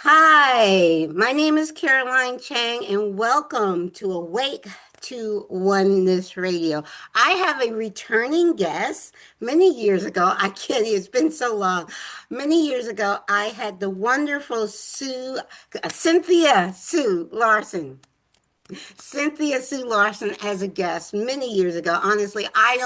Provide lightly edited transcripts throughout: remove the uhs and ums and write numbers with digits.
Hi, my name is Caroline Chang, and welcome to Awake to Oneness Radio. I have a returning guest. Many years ago, I can't, it's been so long. Many years ago, I had the wonderful Cynthia Sue Larson. Cynthia Sue Larson as a guest many years ago. Honestly, I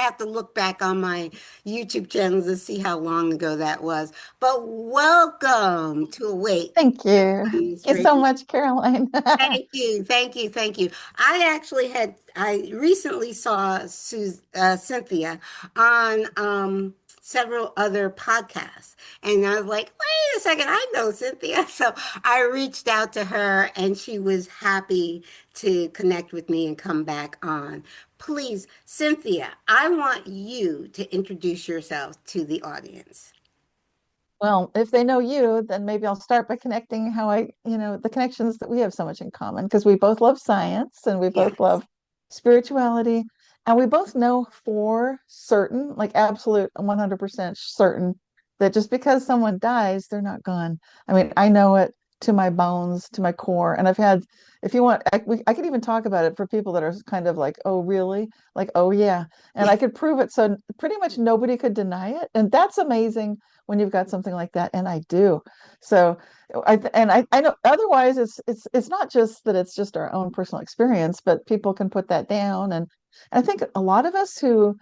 have to look back on my YouTube channels to see how long ago that was. But welcome to Awake. Thank you. News Thank you so Radio. much, Caroline. Thank you, thank you, thank you. I recently saw Cynthia on several other podcasts, and I was like, wait a second, I know Cynthia. So I reached out to her, and she was happy to connect with me and come back on. Please, Cynthia, I want you to introduce yourself to the audience. Well, if they know you, then maybe I'll start by connecting the connections that we have so much in common because we both love science and we both Yes. love spirituality. And we both know for certain, like absolute 100% certain, that just because someone dies, they're not gone. I mean, I know it to my bones, to my core. And I've had, if you want, I could even talk about it for people that are kind of like, oh, really? Like, oh, yeah. And I could prove it. So pretty much nobody could deny it. And that's amazing when you've got something like that, and I do. So I know otherwise it's not just that it's just our own personal experience, but people can put that down. And I think a lot of us who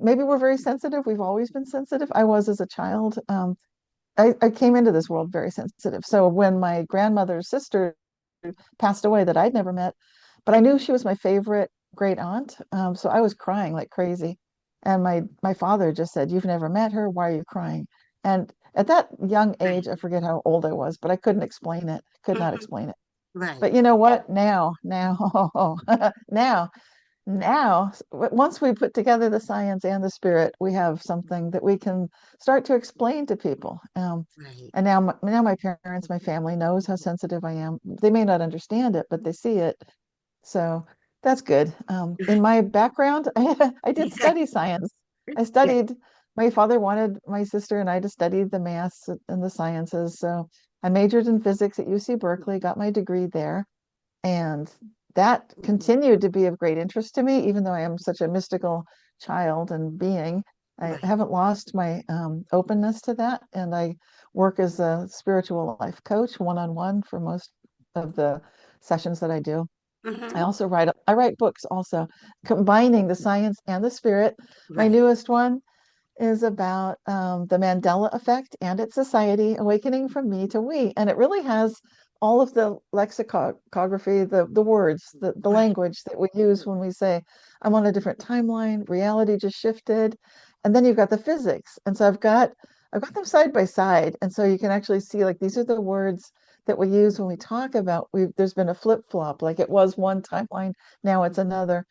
maybe we're very sensitive, we've always been sensitive. I was as a child. I came into this world very sensitive. So when my grandmother's sister passed away that I'd never met, but I knew she was my favorite great aunt. So I was crying like crazy. And my father just said, "You've never met her. Why are you crying?" And at that young age, Right. I forget how old I was, but I couldn't explain it, could not Mhm. explain it. Right. But you know what? Now, once we put together the science and the spirit, we have something that we can start to explain to people. Right. And now my parents, my family knows how sensitive I am. They may not understand it, but they see it. So that's good. In my background, I did Yeah. study science. I Yeah. studied, my father wanted my sister and I to study the maths and the sciences. So I majored in physics at UC Berkeley, got my degree there. And that continued to be of great interest to me, even though I am such a mystical child and being. I Right. haven't lost my openness to that. And I work as a spiritual life coach one on one for most of the sessions that I do. Hmm. I write books also, combining the science and the spirit. My Right. newest one is about the Mandela Effect and its society, awakening from me to we. And it really has all of the lexicography, the words, the Right. language that we use when we say, I'm on a different timeline, reality just shifted. And then you've got the physics. And so I've got them side by side. And so you can actually see like these are the words that we use when we talk about there's been a flip flop, like it was one timeline, now it's another.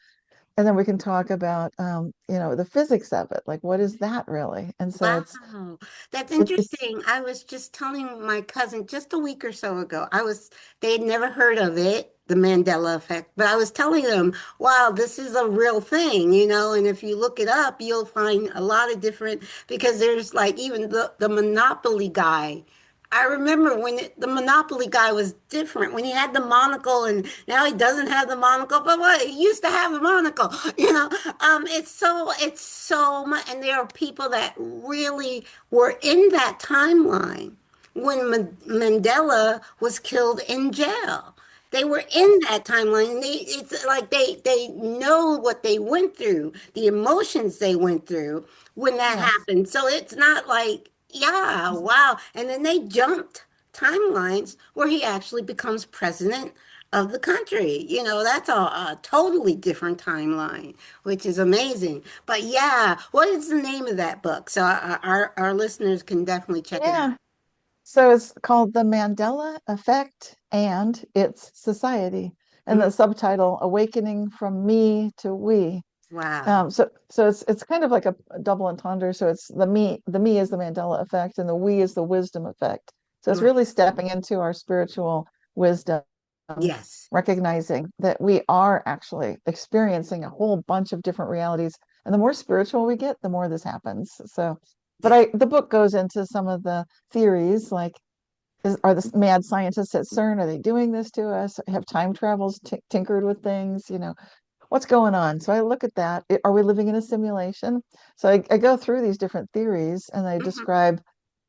And then we can talk about the physics of it, like what is that really? And so Wow. That's it's interesting. I was just telling my cousin just a week or so ago. They had never heard of it, the Mandela Effect, but I was telling them, wow, this is a real thing, and if you look it up, you'll find a lot of different, because there's like even the Monopoly guy. I remember when the Monopoly guy was different, when he had the monocle and now he doesn't have the monocle, but what he used to have the monocle, it's so much, and there are people that really were in that timeline when Mandela was killed in jail. They were in that timeline, and it's like they know what they went through, the emotions they went through when that yes. happened. So it's not like, yeah, wow. And then they jumped timelines where he actually becomes president of the country. That's a totally different timeline, which is amazing. But yeah, what is the name of that book? So our listeners can definitely check it Yeah. out. So it's called The Mandela Effect and Its Society. And the Mhm. subtitle, Awakening from Me to We. Wow. So it's kind of like a double entendre. So it's the me is the Mandela effect, and the we is the wisdom effect. So it's Right. really stepping into our spiritual wisdom, Yes. recognizing that we are actually experiencing a whole bunch of different realities. And the more spiritual we get, the more this happens. So, but Yes. the book goes into some of the theories, like are the mad scientists at CERN, are they doing this to us? Have time travels tinkered with things? What's going on? So I look at that. Are we living in a simulation? So I go through these different theories and I Hmm. describe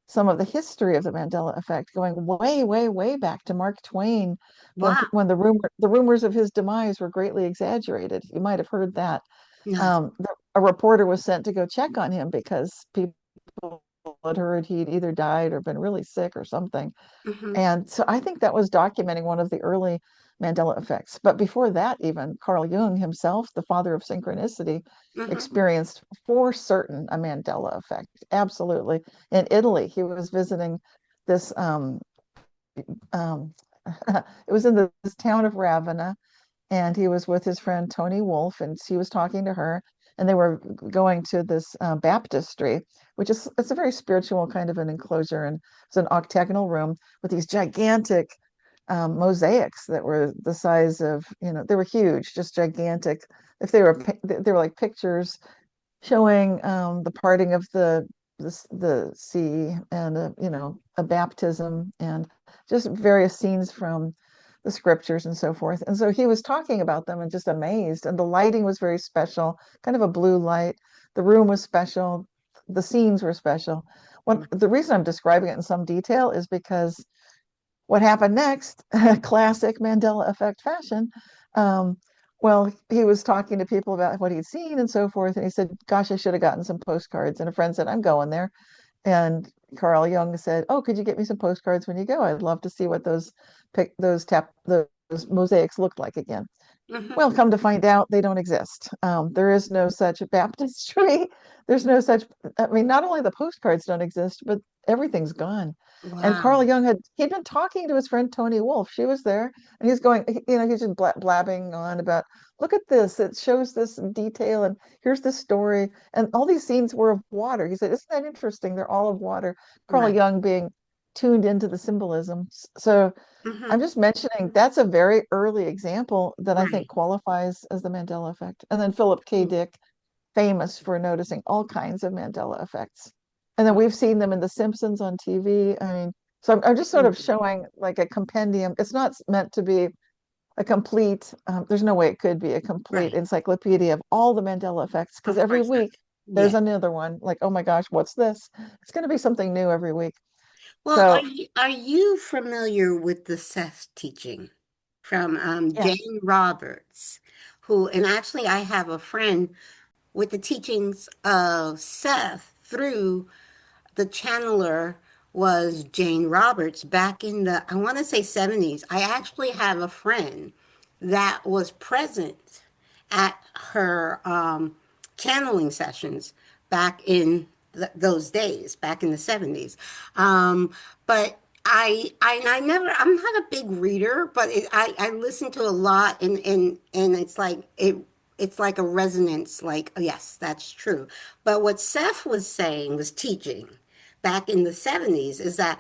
some of the history of the Mandela effect, going way, way, way back to Mark Twain, when Wow. the rumors of his demise were greatly exaggerated. You might have heard that. No. A reporter was sent to go check on him because people had heard he'd either died or been really sick or something. Hmm. And so I think that was documenting one of the early Mandela effects. But before that, even Carl Jung himself, the father of synchronicity, Hmm. experienced for certain a Mandela effect. Absolutely. In Italy, he was visiting this, um, it was in this town of Ravenna, and he was with his friend Tony Wolf, and she was talking to her, and they were going to this baptistry, which is it's a very spiritual kind of an enclosure, and it's an octagonal room with these gigantic mosaics that were the size of, they were huge, just gigantic. If they were, they were like pictures showing the parting of the sea and a baptism and just various scenes from the scriptures and so forth. And so he was talking about them and just amazed. And the lighting was very special, kind of a blue light. The room was special. The scenes were special. The reason I'm describing it in some detail is because what happened next, classic Mandela effect fashion. Um, well, he was talking to people about what he'd seen and so forth. And he said, gosh, I should have gotten some postcards. And a friend said, I'm going there. And Carl Jung said, oh, could you get me some postcards when you go? I'd love to see what those mosaics looked like again. Hmm. Well, come to find out, they don't exist. There is no such baptistry. There's no such, I mean, not only the postcards don't exist, but everything's gone. And Carl Wow. Jung he'd been talking to his friend Tony Wolf. She was there, and he's going, he's just blabbing on about, look at this. It shows this detail, and here's the story. And all these scenes were of water. He said, isn't that interesting? They're all of water. Carl Right. Jung being tuned into the symbolism. So I'm Hmm. just mentioning that's a very early example that I think Right. qualifies as the Mandela effect. And then Philip K. Mm. Dick, famous for noticing all kinds of Mandela effects. And then we've seen them in The Simpsons on TV. I mean, so I'm just sort of Mm. showing like a compendium. It's not meant to be a complete, there's no way it could be a complete Right. encyclopedia of all the Mandela effects because Of every course not. week there's Yeah. another one. Like, oh my gosh, what's this? It's going to be something new every week. Well, So, are you familiar with the Seth teaching from yes. Jane Roberts, who, and actually I have a friend with the teachings of Seth through the channeler was Jane Roberts back in the, I want to say 70s. I actually have a friend that was present at her channeling sessions back in those days, back in the 70s. But I never, I'm not a big reader, but I listen to a lot and it's like a resonance, like, oh, yes, that's true. But what Seth was saying, was teaching back in the 70s, is that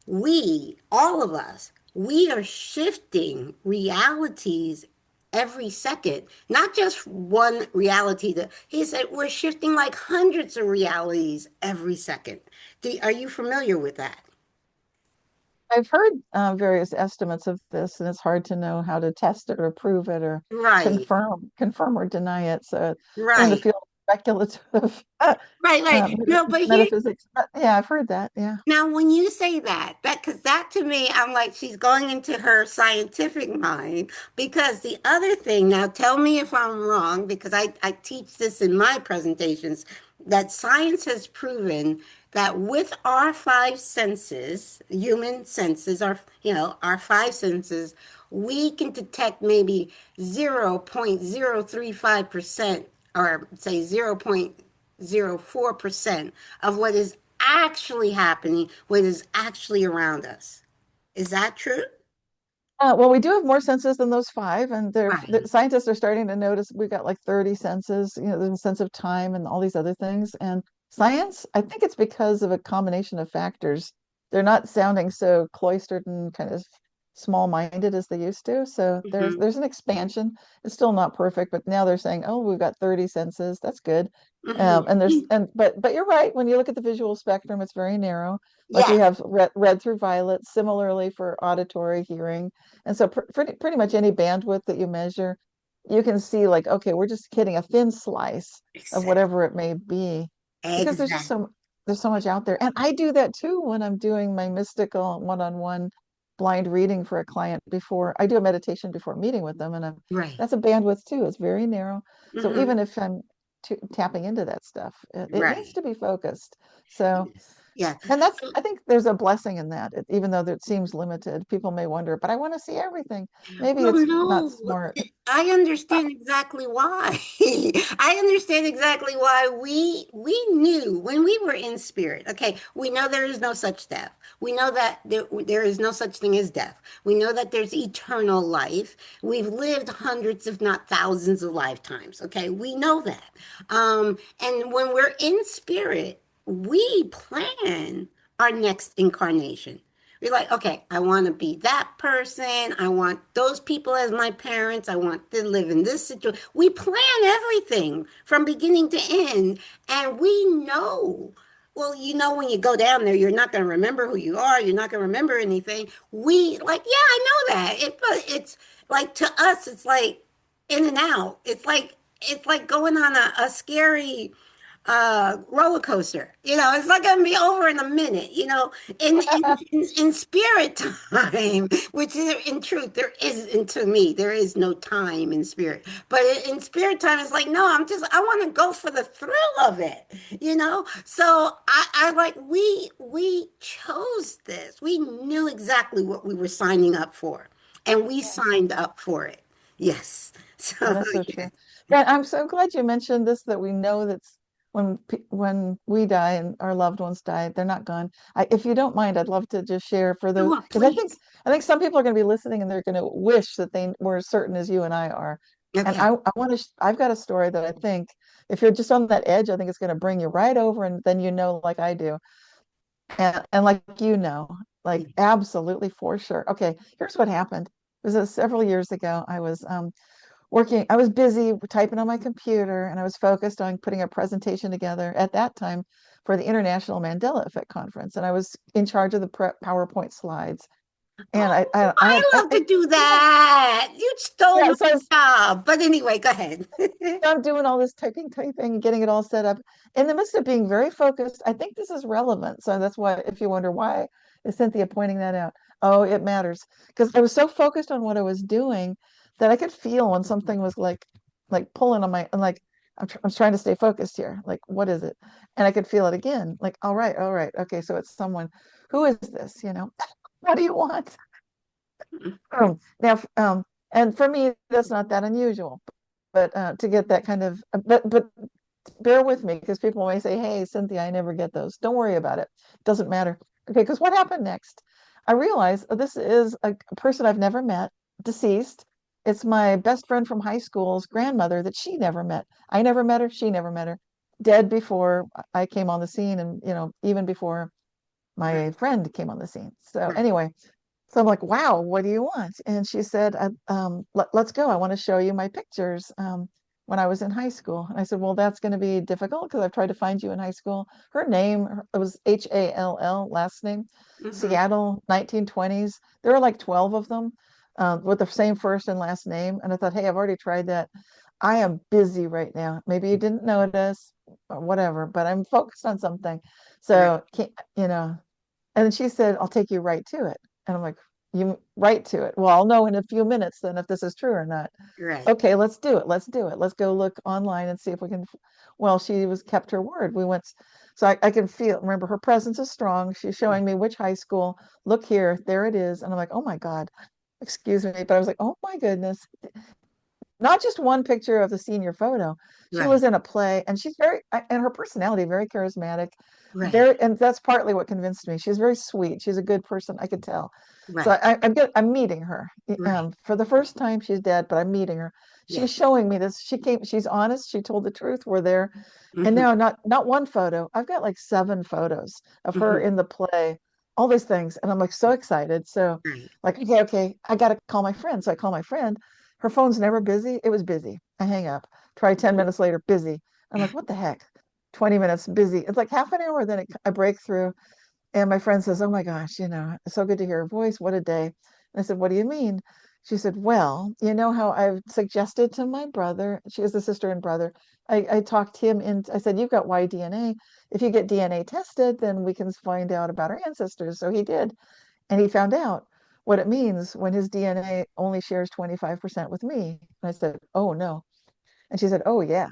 we, all of us, we are shifting realities every second, not just one reality. That he said we're shifting like hundreds of realities every second. Are you familiar with that? I've heard various estimates of this, and it's hard to know how to test it or prove it or Right, confirm or deny it. So we're in the right. field of speculative Right, right. No, but here, metaphysics. But yeah, I've heard that. Yeah. now, when you say that, because that to me, I'm like, she's going into her scientific mind. Because the other thing, now tell me if I'm wrong, because I teach this in my presentations, that science has proven that with our five senses, human senses, our five senses, we can detect maybe 0.035% or say 0.04% of what is actually happening, what is actually around us. Is that true? Well, we do have more senses than those five, and the Right. scientists are starting to notice we've got like 30 senses. There's a sense of time and all these other things. And science, I think it's because of a combination of factors. They're not sounding so cloistered and kind of small-minded as they used to. So Hmm. there's an expansion. It's still not perfect, but now they're saying, oh, we've got 30 senses. That's good. And there's Hmm. but you're right. When you look at the visual spectrum, it's very narrow. Like we Yes, have red through violet, similarly for auditory, hearing, and so pretty much any bandwidth that you measure, you can see like, okay, we're just hitting a thin slice of exactly. whatever it may be, because Exactly. there's so much out there. And I do that too when I'm doing my mystical one-on-one blind reading for a client before I do a meditation before meeting with them. And Right. that's a bandwidth too. It's very narrow. So Hmm. even if I'm tapping into that stuff, it needs Right. to be focused. So, Yes. Yeah. and that's, So, I think there's a blessing in that, even though it seems limited. People may wonder, but I want to see everything. Maybe well, it's not no, smart. I Uh, understand exactly why. I understand exactly why we knew when we were in spirit. Okay, we know there is no such death. We know that there is no such thing as death. We know that there's eternal life. We've lived hundreds, if not thousands, of lifetimes. Okay, we know that. And when we're in spirit, we plan our next incarnation. We're like, okay, I want to be that person. I want those people as my parents. I want to live in this situation. We plan everything from beginning to end. And we know, well, when you go down there, you're not going to remember who you are. You're not going to remember anything. Like, yeah, I know that. But it's like to us, it's like in and out. It's like going on a scary roller coaster. It's not going to be over in a minute. In spirit time, which is in truth, there is, to me, there is no time in spirit. But in spirit time, it's like, no, I want to go for the thrill of it. So I like, we chose this. We knew exactly what we were signing up for, and we yes. signed up for it. Yes. Yeah, So, that's so yeah. true. And I'm so glad you mentioned this, that we know that's when we die and our loved ones die, they're not gone. If you don't mind, I'd love to just share for those, Sure, because please. I think some people are going to be listening and they're going to wish that they were as certain as you and I are. And Okay. I want to, I've got a story that I think if you're just on that edge, I think it's going to bring you right over, and then like I do, and like like absolutely for sure. Okay, here's what happened. It was several years ago. I was busy typing on my computer, and I was focused on putting a presentation together at that time for the International Mandela Effect conference. And I was in charge of the PowerPoint slides. And Oh, I love to do yeah, that. You stole yeah. my job. But anyway, go ahead. So I'm doing all this typing, getting it all set up in the midst of being very focused. I think this is relevant. So that's why, if you wonder why is Cynthia pointing that out? Oh, it matters because I was so focused on what I was doing that I could feel when something was like pulling on I'm like, I'm trying to stay focused here. Like, what is it? And I could feel it again. Like, all right, okay, so it's someone. Who is this? What do you want? Now, and for me, that's not that unusual. But to get that kind of, but bear with me because people may say, "Hey, Cynthia, I never get those." Don't worry about it. It doesn't matter. Okay, because what happened next? I realized this is a person I've never met, deceased. It's my best friend from high school's grandmother that she never met. I never met her. She never met her. Dead before I came on the scene, and even before Right, my friend came on the scene. So right. anyway, so I'm like, wow, what do you want? And she said, let's go. I want to show you my pictures when I was in high school. And I said, well, that's going to be difficult because I've tried to find you in high school. Her name, it was Hall, last name, Hmm. Seattle, 1920s. There were like 12 of them with the same first and last name. And I thought, hey, I've already tried that. I am busy right now. Maybe you didn't notice or whatever, but I'm focused on something. Right, So, you know, and then she said, I'll take you right to it. And I'm like, you right to it. Well, I'll know in a few minutes then if this is true or not. right. Okay, let's do it. Let's do it. Let's go look online and see if we can. Well, she was kept her word. We went, so I can feel, remember, her presence is strong. She's showing Right, me which high school. Look here, there it is. And I'm like, oh my God, excuse me. But I was like, oh my goodness, not just one picture of the senior photo. She right, was in a play, and she's and her personality very charismatic, right, and that's partly what convinced me. She's very sweet. She's a good person. I could tell. So right, I'm meeting her right. for the first time. She's dead, but I'm meeting her. She's Yes. showing me this. She's honest. She told the truth. We're there, and Hmm. now not one photo. I've got like 7 photos of her Hmm. in the play. all these things. And I'm like so excited. So Right. like, okay, I gotta call my friend. So I call my friend. Her phone's never busy. It was busy. I hang up. Try 10 minutes later, busy. I'm like, what the heck? 20 minutes busy. It's like half an hour, then I break through. And my friend says, oh my gosh, it's so good to hear her voice. What a day. And I said, what do you mean? She said, well, you know how I've suggested to my brother, she has a sister and brother. I talked him in, I said, you've got Y DNA. If you get DNA tested, then we can find out about our ancestors. So he did. And he found out what it means when his DNA only shares 25% with me. And I said, oh no. And she said, oh yeah.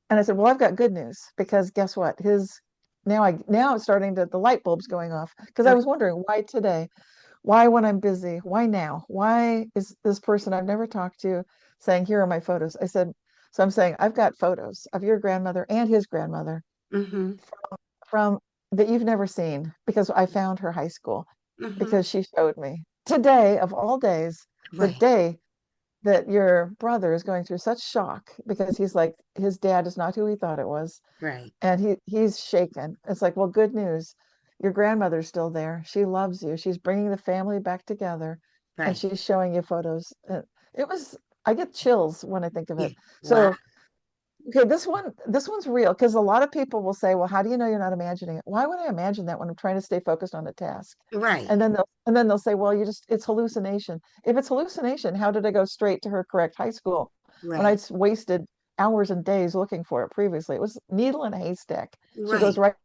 And I said, well, I've got good news because guess what? His now it's starting to the light bulbs going off because I Okay. was wondering why today, why when I'm busy, why now, why is this person I've never talked to saying here are my photos? I said, so I'm saying I've got photos of your grandmother and his grandmother Mm-hmm. from that you've never seen because I found her high school Mm-hmm. because she showed me today of all days, the Right. day that your brother is going through such shock because he's like his dad is not who he thought it was Right. and he's shaken. It's like, well, good news. Your grandmother's still there. She loves you. She's bringing the family back together, and Right. she's showing you photos. It was. I get chills when I think of Yeah. it. Wow. So, okay, this one's real because a lot of people will say, "Well, how do you know you're not imagining it?" Why would I imagine that when I'm trying to stay focused on a task? Right. And then they'll say, "Well, it's hallucination." If it's hallucination, how did I go straight to her correct high school when Right. I'd wasted hours and days looking for it previously? It was needle in a haystack. She goes Right.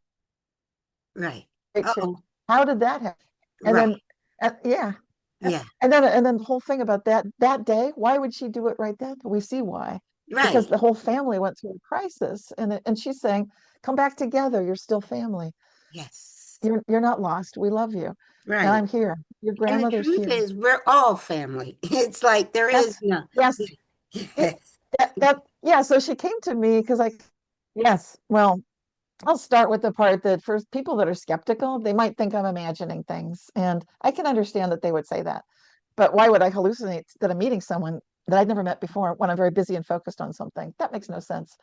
right Right. to Oh, how did that happen? And right. then, yeah, Yeah. and then the whole thing about that day. Why would she do it right then? We see why, because Right. the whole family went through a crisis, and she's saying, "Come back together. You're still family. Yes. You're not lost. We love you, and Right. I'm here. Your And the grandmother's truth here." is, we're all family. It's like there is Yes, no. yes, it, Yes. yeah. So she came to me because yes, well, I'll start with the part that for people that are skeptical, they might think I'm imagining things. And I can understand that they would say that. But why would I hallucinate that I'm meeting someone that I'd never met before when I'm very busy and focused on something? That makes no sense.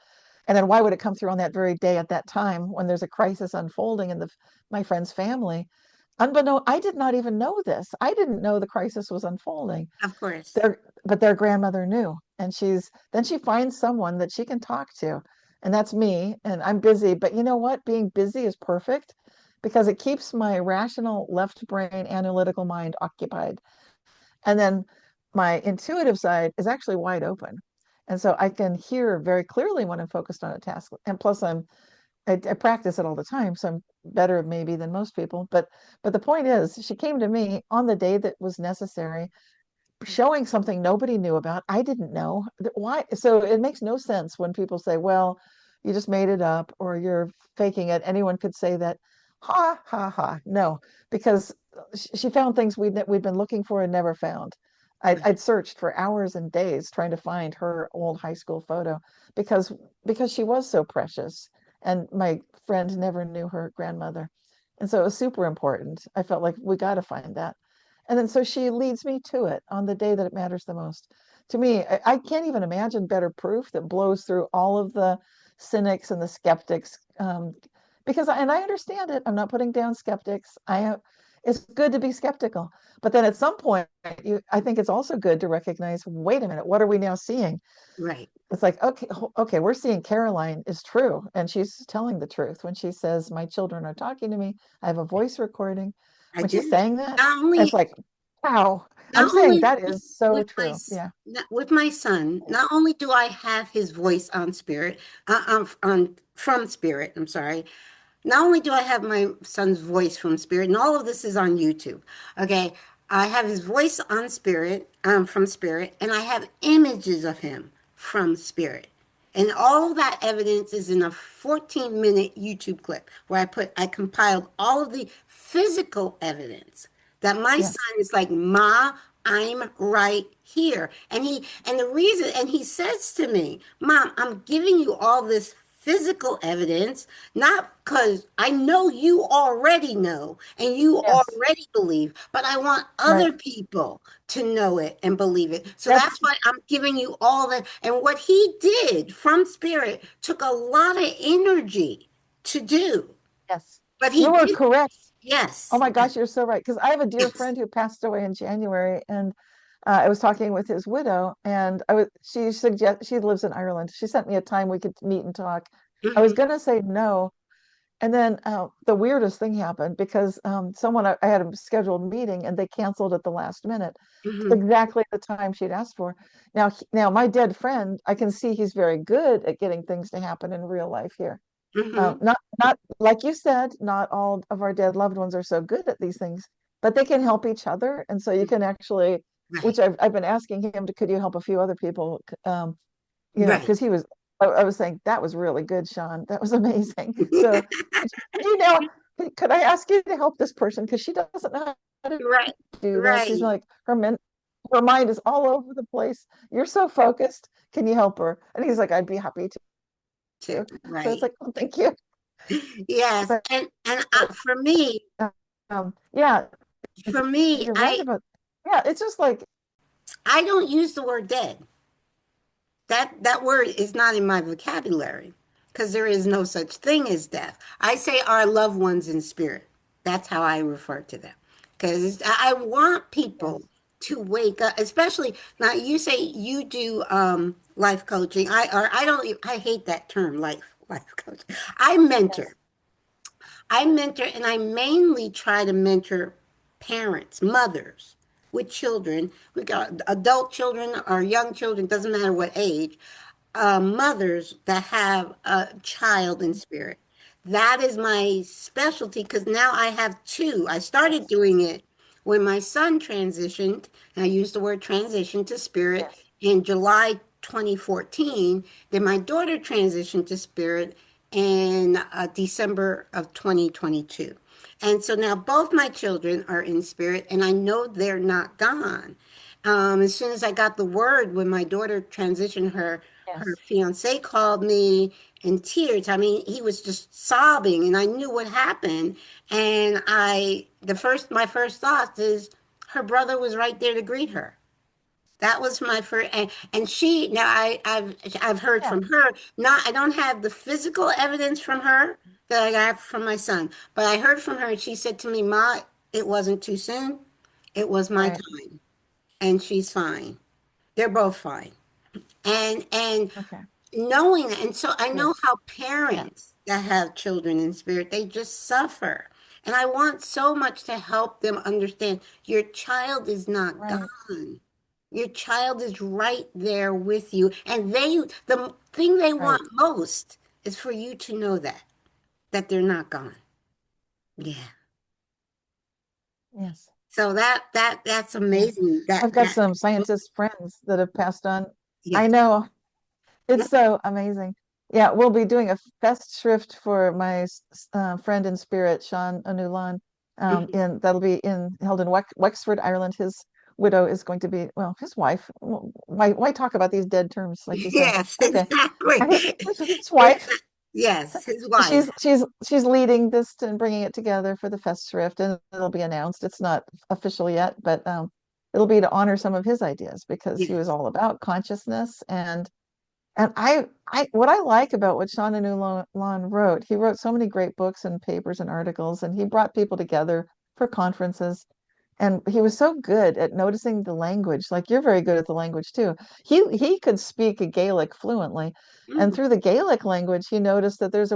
And then why would it come through on that very day at that time when there's a crisis unfolding in my friend's family? Unbeknown, I did not even know this. I didn't know the crisis was unfolding. Of course. But their grandmother knew, and she finds someone that she can talk to, and that's me. And I'm busy, but you know what? Being busy is perfect because it keeps my rational left brain analytical mind occupied, and then my intuitive side is actually wide open, and so I can hear very clearly when I'm focused on a task. And plus I practice it all the time, so I'm better maybe than most people. But the point is, she came to me on the day that was necessary, showing something nobody knew about. I didn't know. Why? So it makes no sense when people say, well, you just made it up or you're faking it. Anyone could say that. Ha ha ha. No, because she found things we'd been looking for and never found. Right. I'd searched for hours and days trying to find her old high school photo because because she was so precious, and my friend never knew her grandmother, and so it was super important. I felt like we got to find that. And then so she leads me to it on the day that it matters the most. To me, I can't even imagine better proof that blows through all of the cynics and the skeptics. And I understand it. I'm not putting down skeptics. It's good to be skeptical, but then at some point, I think it's also good to recognize. Wait a minute, what are we now seeing? Right. It's like, okay, okay, we're seeing Caroline is true, and she's telling the truth when she says, "My children are talking to me. I have a voice recording." I When she's do. saying that, Not it's only like, wow. I'm not saying only that is so true. Yeah. with my son, not only do I have his voice on spirit, on from spirit, I'm sorry. Not only do I have my son's voice from spirit, and all of this is on YouTube. Okay. I have his voice on spirit, from spirit, and I have images of him from spirit. And all of that evidence is in a 14-minute YouTube clip where I compiled all of the physical evidence that my Yes. son is like, Ma, I'm right here. And the reason, and he says to me, Mom, I'm giving you all this physical evidence, not because I know you already know and you Yes. already believe, but I want Right. other people to know it and believe it. So that's That's why I'm giving you all that. And what he did from spirit took a lot of energy to do, yes. but he You are did. correct. Oh Yes. my gosh, you're so right. Because I have a dear Yes. friend who passed away in January, and I was talking with his widow, and she lives in Ireland. She sent me a time we could meet and talk. I was Hmm. gonna say no, and then the weirdest thing happened because I had a scheduled meeting and they canceled at the last minute, Hmm. exactly the time she'd asked for. Now my dead friend, I can see he's very good at getting things to happen in real life here. Hmm. Not like you said, not all of our dead loved ones are so good at these things, but they can help each other, and so you can actually, which Right. I've been asking him to, could you help a few other people? Right. Because I was saying that was really good, Sean. That was amazing. So, could you now, could I ask you to help this person because she doesn't know how to Right. do this. She's Right. like her mind is all over the place. You're so focused. Can you help her? And he's like, I'd be happy Too. to. So it's Right. like, oh, thank you. Yes. But And yeah, for me, you're right about, yeah, it's just like, I don't use the word dead. That word is not in my vocabulary because there is no such thing as death. I say our loved ones in spirit. That's how I refer to them. Because I want people yes, to wake up, especially now. You say you do life coaching. I don't. I hate that term, life coach. I mentor. yes, I mentor, and I mainly try to mentor parents, mothers with children. We got adult children or young children, doesn't matter what age, mothers that have a child in spirit. That is my specialty because now I have two. I started yes, doing it when my son transitioned, and I used the word transition to spirit yes, in July 2014. Then my daughter transitioned to spirit in December of 2022. And so now both my children are in spirit, and I know they're not gone. As soon as I got the word when my daughter transitioned, her yes, fiance called me in tears. I mean, he was just sobbing, and I knew what happened. And my first thought is her brother was right there to greet her. That was my first, and she now I've heard yeah, from her. Not I don't have the physical evidence from her that I got from my son, but I heard from her, and she said to me, "Ma, it wasn't too soon. It was my right, time, and she's fine. They're both fine." And okay, knowing that, and so I good, know how yeah, parents that have children in spirit, they just suffer. And I want so much to help them understand your child is not right, gone. Your child is right there with you. And the thing they right, want most is for you to know that they're not gone. Yeah. yes, So that's yeah. amazing. I've got some scientist friends that have passed on. I Yes. know, it's so amazing. Yeah, we'll be doing a festschrift for my friend in spirit, Sean Onulan, Mhm. in that'll be in held in Wexford, Ireland. His widow is going to be, well, his wife. Why talk about these dead terms, like you said? Yes, Okay, exactly. his It's wife. yes, his wife. She's leading this and bringing it together for the festschrift, and it'll be announced. It's not official yet, but it'll be to honor some of his ideas because he was Yes. all about consciousness. And what I like about what Sean Anulan wrote, he wrote so many great books and papers and articles, and he brought people together for conferences. And he was so good at noticing the language. Like you're very good at the language too. He could speak Gaelic fluently, and Mhm. through the Gaelic language, he noticed that there's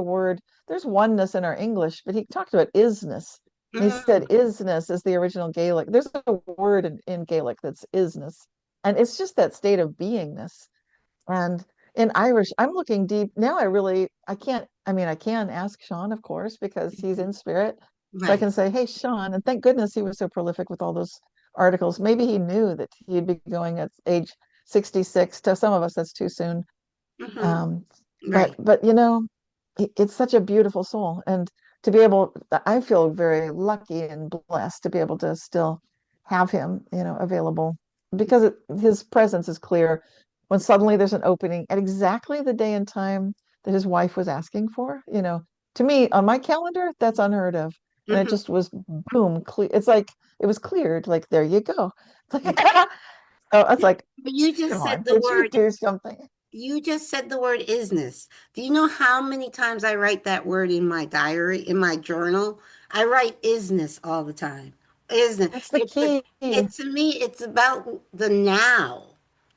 oneness in our English, but he talked about isness. And he said Mhm. isness is the original Gaelic. There's a word in Gaelic that's isness, and it's just that state of beingness. And in Irish, I'm looking deep now. I can't, I mean, I can ask Sean, of course, because he's in spirit. So I Right. can say, hey, Sean, and thank goodness he was so prolific with all those articles. Maybe he knew that he'd be going at age 66. To some of us, that's too soon. Mhm. Um, Right. but it's such a beautiful soul, and to be able, I feel very lucky and blessed to be able to still have him, available because his presence is clear when suddenly there's an opening at exactly the day and time that his wife was asking for. To me on my calendar, that's unheard of, and it Mhm. just was boom, clear. It's like it was cleared. Like there you go. It's like, so it's like, But you just said Sean, the would you word, do something? you just said the word isness. Do you know how many times I write that word in my diary, in my journal? I write isness all the time. Isness. That's the key. It's to me, it's about the now.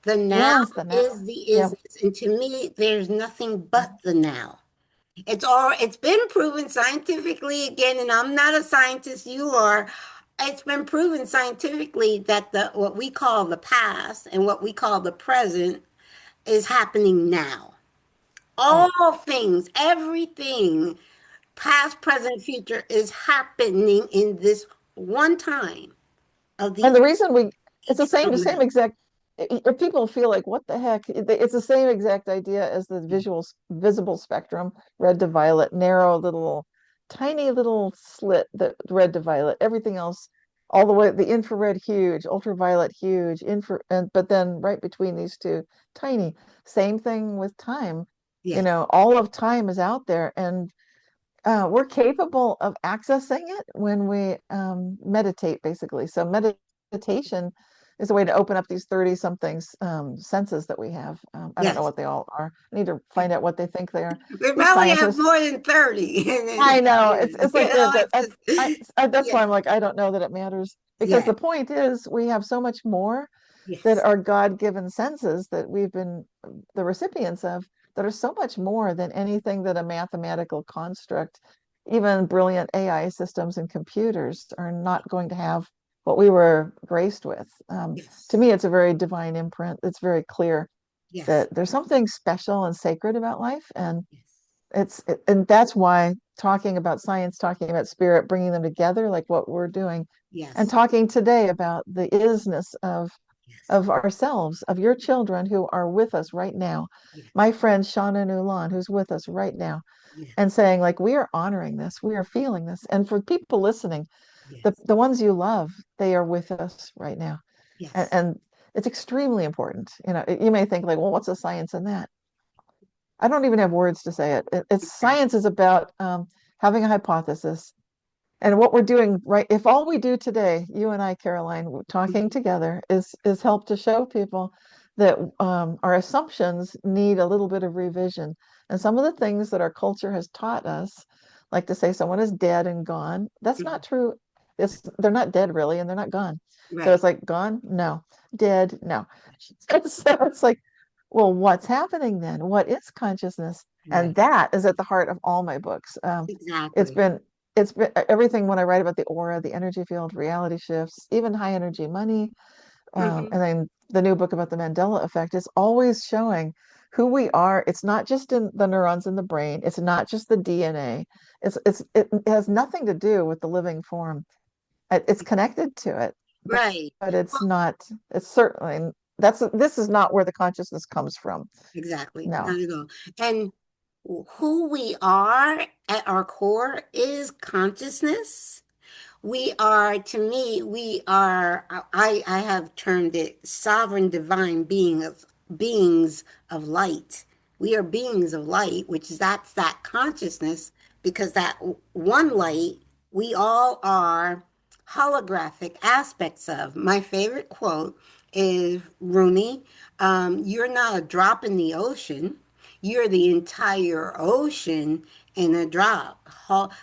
The now Yes, the now. is the Yep. isness. And to me, there's nothing but the now. It's been proven scientifically again, and I'm not a scientist, you are. It's been proven scientifically that the what we call the past and what we call the present is happening now. Right. All things, everything, past, present, future, is happening in this one time of And the the reason it's the each same moment. exact, if people feel like, what the heck, it's the same exact idea as the visible spectrum, red to violet, narrow little, tiny little slit, that red to violet, everything else, all the way, the infrared huge, ultraviolet huge, but then right between these two, tiny. Same thing with time. Yes, All of time is out there, and we're capable of accessing it when we meditate, basically. So meditation is a way to open up these 30 somethings senses that we have. I don't know yes. what they all are. I need to find out what they think they are. We These probably have scientists, more than 30. And I then, know yeah, it's you like know, that. it's just, That's yeah, why I'm like, I don't know that it matters, because yeah, the point is we have so much more that yes, are God-given senses that we've been the recipients of, that are so much more than anything that a mathematical construct, even brilliant AI systems and computers are not going to have what we were graced with. To yes, me, it's a very divine imprint. It's very clear yes, that there's something special and sacred about life, and yes, and that's why talking about science, talking about spirit, bringing them together, like what we're doing, and yes, talking today about the isness yes, of ourselves, of your children who are with us right now. yes, My friend Shauna Nulan, who's with us right now, and yes, saying, like, we are honoring this, we are feeling this. And for people listening, yes, the ones you love, they are with us right now. yes, And it's extremely important. You may think, like, well, what's the science in that? I don't even have words to say it. It's exactly. science is about having a hypothesis. And what we're doing, right? If all we do today, you and I, Caroline, talking Mhm. together, is help to show people that our assumptions need a little bit of revision. And some of the things that our culture has taught us, like to say someone is dead and gone, that's not Mhm. true. They're not dead really, and they're not gone. So Right. it's like gone, no, dead, no. So it's like, well, what's happening then? What is consciousness? And Right. that is at the heart of all my books. It's Exactly. been it's been everything when I write about the aura, the energy field, reality shifts, even high energy money, Hmm. and then the new book about the Mandela Effect is always showing who we are. It's not just in the neurons in the brain. It's not just the DNA. It has nothing to do with the living form. It's connected to it, but, Right. but it's Well, not. It's certainly this is not where the consciousness comes from. exactly. No. Not at all. And who we are at our core is consciousness. We are, to me, we are, I have termed it sovereign divine beings of light. We are beings of light, which is that's that consciousness, because that one light, we all are holographic aspects of. My favorite quote is Rumi, you're not a drop in the ocean. You're the entire ocean in a drop.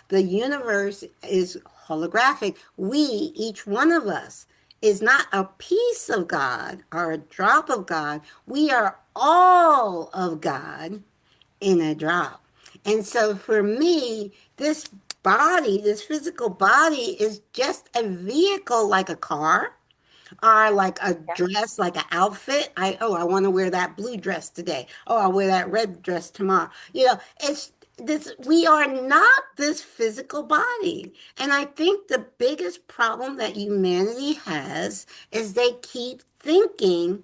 The universe is holographic. We, each one of us, is not a piece of God or a drop of God. We are all of God in a drop. And so for me, this body, this physical body, is just a vehicle like a car or like a dress, like an outfit. I want to wear that blue dress today. Oh, I'll wear that red dress tomorrow. It's this, we are not this physical body. And I think the biggest problem that humanity has is they keep thinking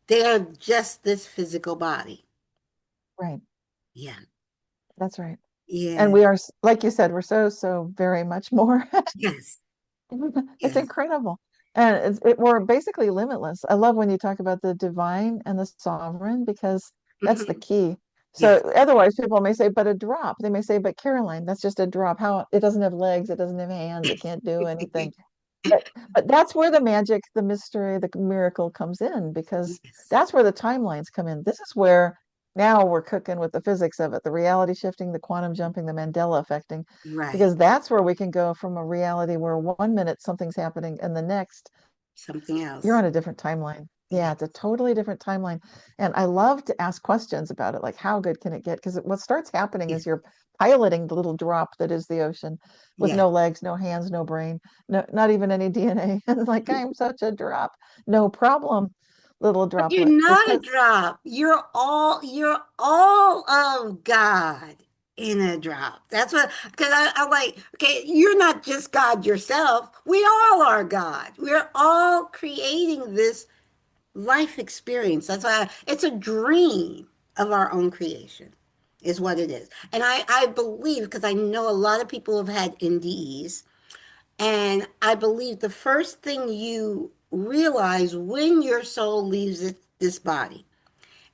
they're just this physical body. Right. Yeah. That's right. And Yeah. we are, like you said, we're so very much more. Yes. It's Yes. incredible. And we're basically limitless. I love when you talk about the divine and the sovereign, because that's the Hmm. key. So Yes. otherwise people may say, but a drop. They may say, but Caroline, that's just a drop. How it doesn't have legs, it doesn't have hands, it can't do anything. But but that's where the magic, the mystery, the miracle comes in, because Yes. that's where the timelines come in. This is where now we're cooking with the physics of it, the reality shifting, the quantum jumping, the Mandela affecting, Right. because that's where we can go from a reality where 1 minute something's happening and the next Something you're else. on a different timeline. Yeah, Yes. it's a totally different timeline. And I love to ask questions about it, like how good can it get? Because what starts happening is Yes. you're piloting the little drop that is the ocean with Yes. no legs, no hands, no brain, no, not even any DNA. And it's like, I'm such a drop. No problem, little But you're droplet. not a Because, drop. You're all of God in a drop. That's what, because I like, okay, you're not just God yourself. We all are God. We're all creating this life experience. That's why it's a dream of our own creation, is what it is. And I believe, because I know a lot of people have had NDEs, and I believe the first thing you realize when your soul leaves this body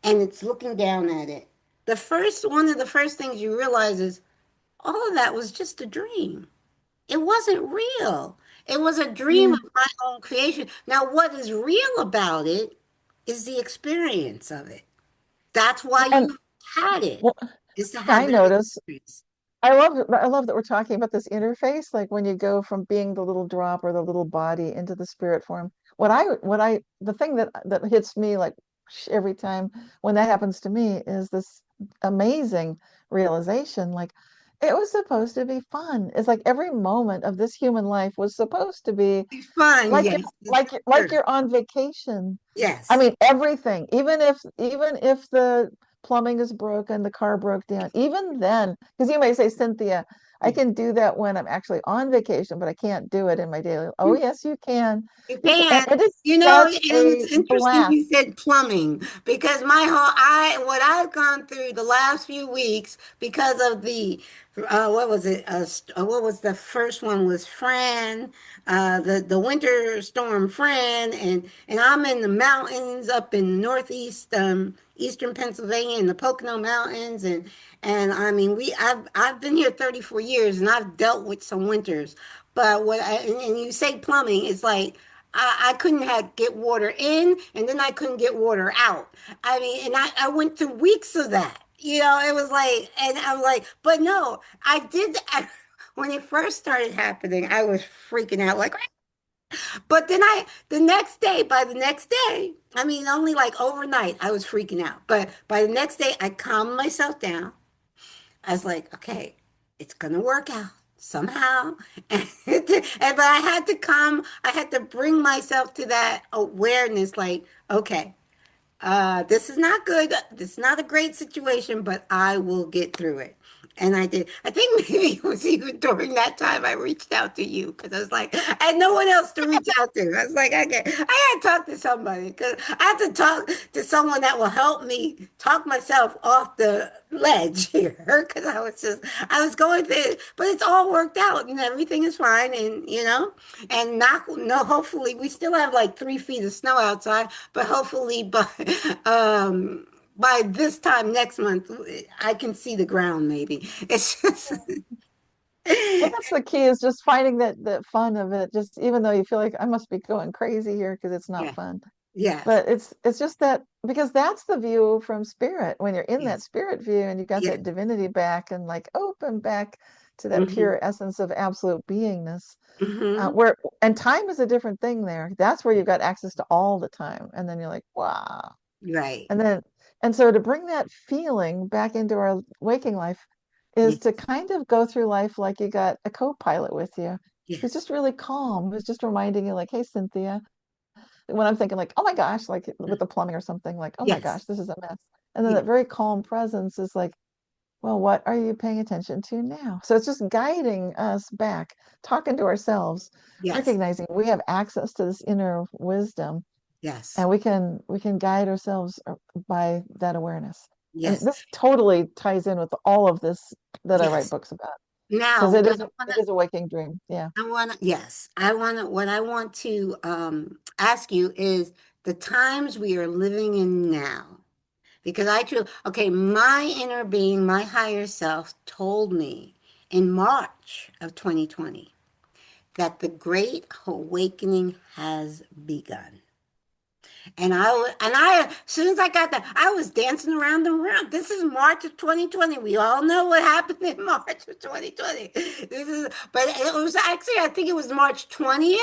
and it's looking down at it, one of the first things you realize is all of that was just a dream. It wasn't real. It was a dream yeah. of my own creation. Now, what is real about it is the experience of it. That's why And you had it, well, is to have I that notice experience. I love that we're talking about this interface, like when you go from being the little drop or the little body into the spirit form. The thing that hits me like every time when that happens to me is this amazing realization, like it was supposed to be fun. It's like every moment of this human life was supposed to be Be fun, like yes. like Sure. you're on vacation. I Yes. mean, everything, even if the plumbing is broken, the car broke down, even then, because you may say, Cynthia, I Yeah. can do that when I'm actually on vacation, but I can't do it in my daily. Oh, yes, you can. You You can, and can, it is and such it's a interesting blast. you said plumbing because what I've gone through the last few weeks because of what was it? What was the first one was Fran, the winter storm Fran, and I'm in the mountains up in northeast, eastern Pennsylvania in the Pocono Mountains, and I mean I've been here 34 years and I've dealt with some winters. But and you say plumbing, it's like I couldn't get water in, and then I couldn't get water out. I mean, and I went through weeks of that. It was like, and I'm like, but no, I did. When it first started happening, I was freaking out, like, but then by the next day, I mean, only like overnight, I was freaking out. But by the next day, I calmed myself down. I was like, okay, it's gonna work out somehow. But I had to bring myself to that awareness, like, okay, this is not good. This is not a great situation, but I will get through it. And I did. I think maybe it was even during that time I reached out to you because I was like, I had no one else to reach out to. I was like, okay, I gotta talk to somebody because I have to talk to someone that will help me talk myself off the ledge here because I was going through it, but it's all worked out and everything is fine. And, and not, no, hopefully we still have like 3 feet of snow outside, but hopefully by this time next month, I can see the ground maybe. It's just, Well, that's the key is just finding that fun of it. Just even though you feel like I must be going crazy here because it's not yeah, fun. yes, But it's just that because that's the view from spirit when you're in that yes, spirit view and you got yes. that divinity back and like open back to that Mm-hmm, pure essence of absolute beingness. mm-hmm. Where and time is a different thing there. That's where you've got access to all the time. And then you're like, wow. Right. And then and so to bring that feeling back into our waking life is Yes, to kind of go through life like you got a co-pilot with you who's yes, just really calm, who's just reminding you like, hey, Cynthia, when I'm thinking like, oh my gosh, like with the plumbing or something, like, oh my yes, gosh, this is a mess. And then that yes, very calm presence is like, well, what are you paying attention to now? So it's just guiding us back, talking to ourselves, yes, recognizing we have access to this inner wisdom yes, and we can guide ourselves by that awareness. And yes, this totally ties in with all of this that I write yes. books about Now, because what I want it to is a waking dream. Yeah. yes, what I want to ask you is the times we are living in now. Because okay, my inner being, my higher self told me in March of 2020 that the great awakening has begun. as soon as I got that, I was dancing around the room. This is March of 2020. We all know what happened in March of 2020. But it was actually, I think it was March 20th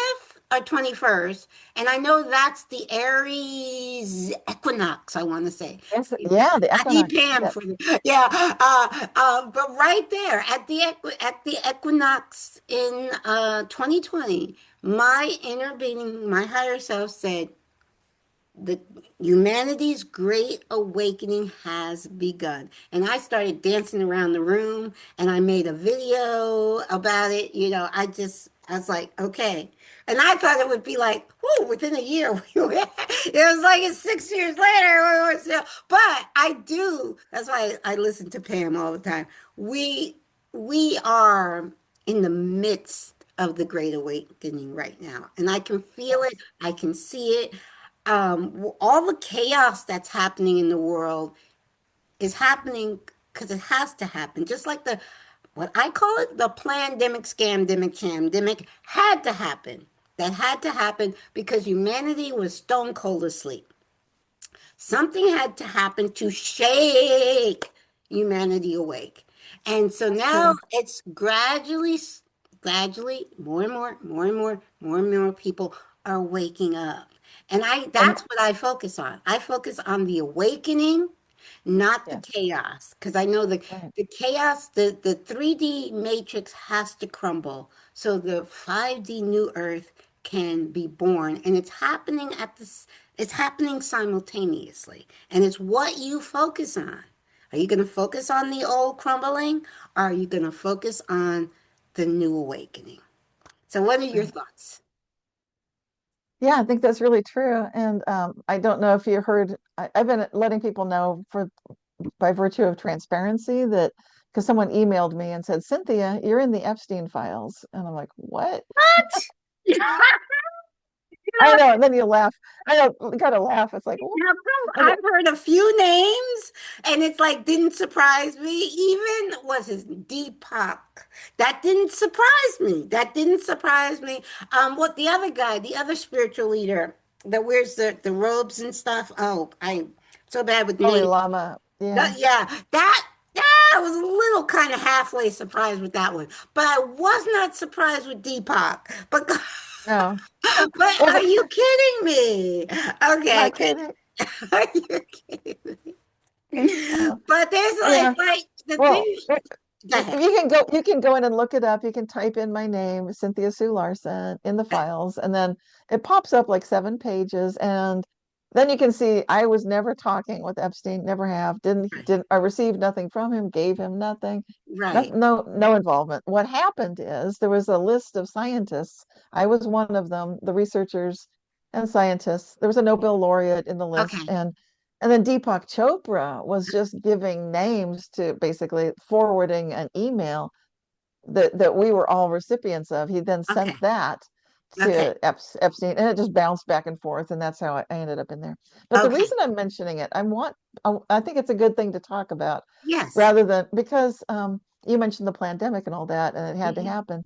or 21st. And I know that's the Aries equinox, I want to say. Yes, yeah, the I need equinox. Pam Yeah, for the, yeah. But right there at the equinox in 2020, my inner being, my higher self said, the humanity's great awakening has begun. And I started dancing around the room and I made a video about it. I was like, okay. And I thought it would be like, whoo, within a year. It was like it's 6 years later. But I do. That's why I listen to Pam all the time. We we are in the midst of the Great Awakening right now. And I can feel it. yes, I can see it. All the chaos that's happening in the world is happening because it has to happen. Just like what I call it, the pandemic, scamdemic, shamdemic had to happen. That had to happen because humanity was stone cold asleep. Something had to happen to shake humanity awake. And so that's now true. it's gradually, more and more, more and more, more and more people are waking up. And And that's what I focus on. I focus on the awakening, not the yes, chaos. Because I know right. the chaos, the 3D matrix has to crumble so the 5D new earth can be born. And it's happening it's happening simultaneously. And it's what you focus on. Are you going to focus on the old crumbling? Or are you going to focus on the new awakening? So, what are your Right. thoughts? Yeah, I think that's really true. And I don't know if you heard, I've been letting people know for by virtue of transparency that because someone emailed me and said, Cynthia, you're in the Epstein files. And I'm like, what? What? I know. And then you laugh. I know, you gotta laugh. It's like, what? Now, And I've heard a few names, and it's like didn't surprise me. Even was his Deepak. That didn't surprise me. That didn't surprise me. What the other guy, the other spiritual leader that wears the robes and stuff. Oh, I so bad with Dalai names. Lama. Yeah. Yeah, that I was a little kind of halfway surprised with that one, but I was not surprised with Deepak. But No. but Well, are you kidding me? Okay, not kidding. are you kidding me? Oh, But yeah. it's like the Well, thing. Go ahead. you can go in and look it up. You can type in my name, Cynthia Sue Larson, in the files, and then it pops up like 7 pages. And then you can see I was never talking with Epstein, never have. Right, Didn't I received nothing from him, gave him nothing. right. No involvement. What happened is there was a list of scientists. I was one of them, the researchers and scientists. There was a Nobel laureate in the list, Okay, and then Deepak Chopra was just giving names to basically forwarding an email that we were all recipients of. He then sent okay, that okay, to Epstein, and it just bounced back and forth, and that's how I ended up in there. But the okay. reason I'm mentioning it, I think it's a good thing to talk about, Yes. rather than because you mentioned the pandemic and all that, and it had to Mhm. happen.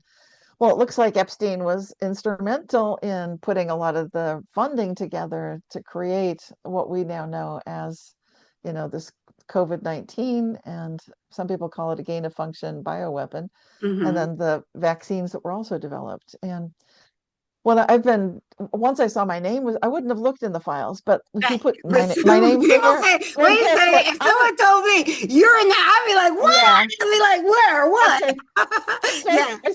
Well, it looks like Epstein was instrumental in putting a lot of the funding together to create what we now know as, this COVID-19, and some people call it a gain of function bioweapon, and Mhm. then the vaccines that were also developed. And when I've been, once I saw my name was, I wouldn't have looked in the files, but he Right. put But my name's in people there. say, Well, wait a guess what? second, if someone told me you're in that, I'd be like, what? Yeah, I'd be like, where? What? okay. So Yeah. I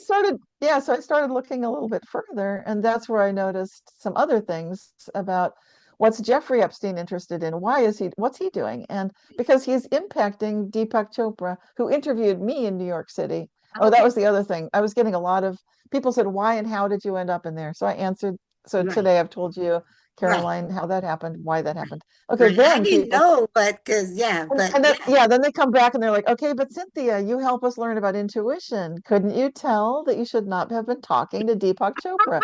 started looking a little bit further, and that's where I noticed some other things about what's Jeffrey Epstein interested in? What's he doing? And because he's impacting Deepak Chopra, who interviewed me in New York City. Oh, that Okay. was the other thing. I was getting a lot of people said, why and how did you end up in there? So I answered. So Right. today I've told you, Right. Caroline, how that happened, why that happened. Okay, Right. I then didn't people know, but because, yeah, but and then, yeah. yeah, then they come back and they're like, okay, but Cynthia, you help us learn about intuition. Couldn't you tell that you should not have been talking to Deepak Chopra?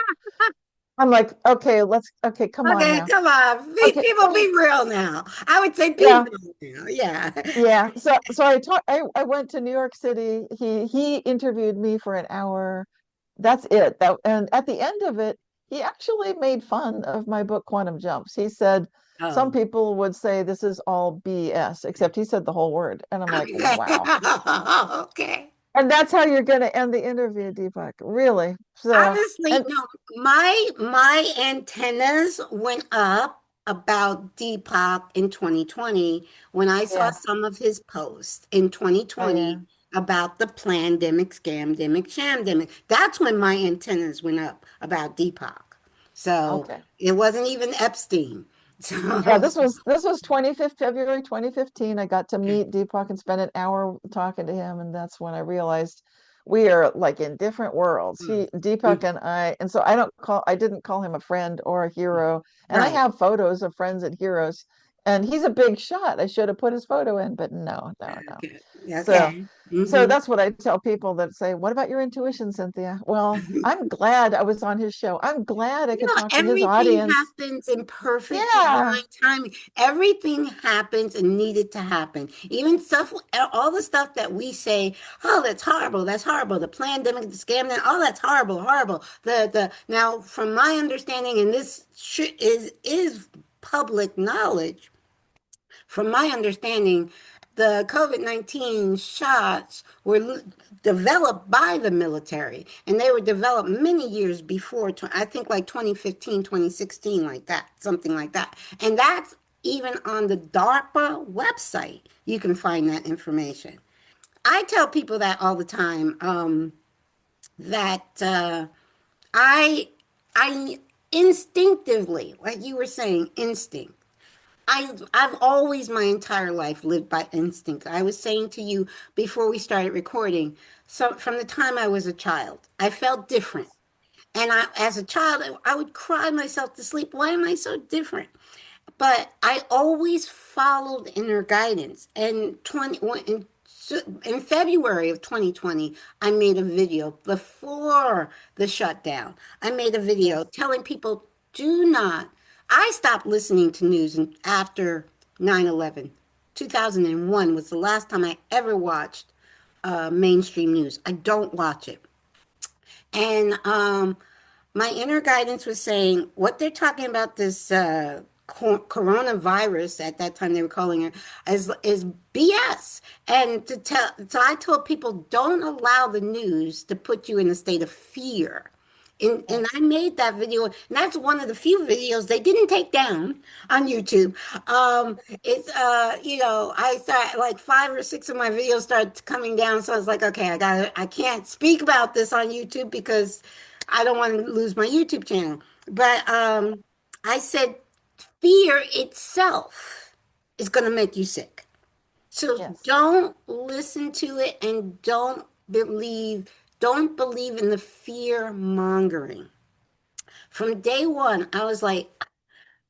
I'm like, okay, come on Okay, now. come on. Okay, People be real now. I would say be yeah, real now. Yeah. yeah. So I went to New York City. He interviewed me for an hour. That's it. And at the end of it, he actually made fun of my book Quantum Jumps. He said some Oh. people would say this is all BS, except he said the whole word. And I'm like, Okay. wow. Okay. And that's how you're going to end the interview, Deepak. Really. So, Honestly, and no. My antennas went up about Deepak in 2020 when I saw yeah, some of his posts in oh yeah. 2020 about the pandemic, scamdemic, shamdemic. That's when my antennas went up about Deepak. So Okay. it wasn't even Epstein. Yeah, So this was 25th February 2015. I got to meet Deepak and spend an hour talking to him, and that's when I realized we are like in different worlds. mm, Deepak mm, and and so I didn't call him a friend or a hero. And I right. have photos of friends and heroes, and he's a big shot. I should have put his photo in, but no, no, no. Okay. So, Okay. so Hmm. that's what I tell people that say, "What about your intuition, Cynthia?" Well, I'm glad I was on his show. I'm glad I You could know, talk to his everything audience. happens in perfect Yeah, divine timing. Everything happens and needed to happen. Even stuff, all the stuff that we say, oh, that's horrible, that's horrible. The pandemic, the scam, oh, that's horrible, horrible. The now, from my understanding, and this is public knowledge. From my understanding, the COVID-19 shots were developed by the military, and they were developed many years before, I think like 2015, 2016, like that, something like that. And that's even on the DARPA website. You can find that information. I tell people that all the time, that I, I instinctively, like you were saying, instinct. I've always my entire life lived by instinct. I was saying to you before we started recording, so from the time I was a child, I felt different. yes, And as a child, I would cry myself to sleep. Why am I so different? But I always followed inner guidance. And in February of 2020, I made a video before the shutdown. I made a video yes, telling people, do not. I stopped listening to news after 9/11. 2001 was the last time I ever watched mainstream news. I don't watch it. And my inner guidance was saying what they're talking about this coronavirus at that time they were calling it is BS. And so I told people don't allow the news to put you in a state of fear. And I yes. made that video, and that's one of the few videos they didn't take down on YouTube. It's I thought like five or six of my videos started coming down, so I was like, okay, I can't speak about this on YouTube because I don't want to lose my YouTube channel. But I said fear itself is going to make you sick. So Yes. don't listen to it and don't believe in the fear mongering. From day one, I was like,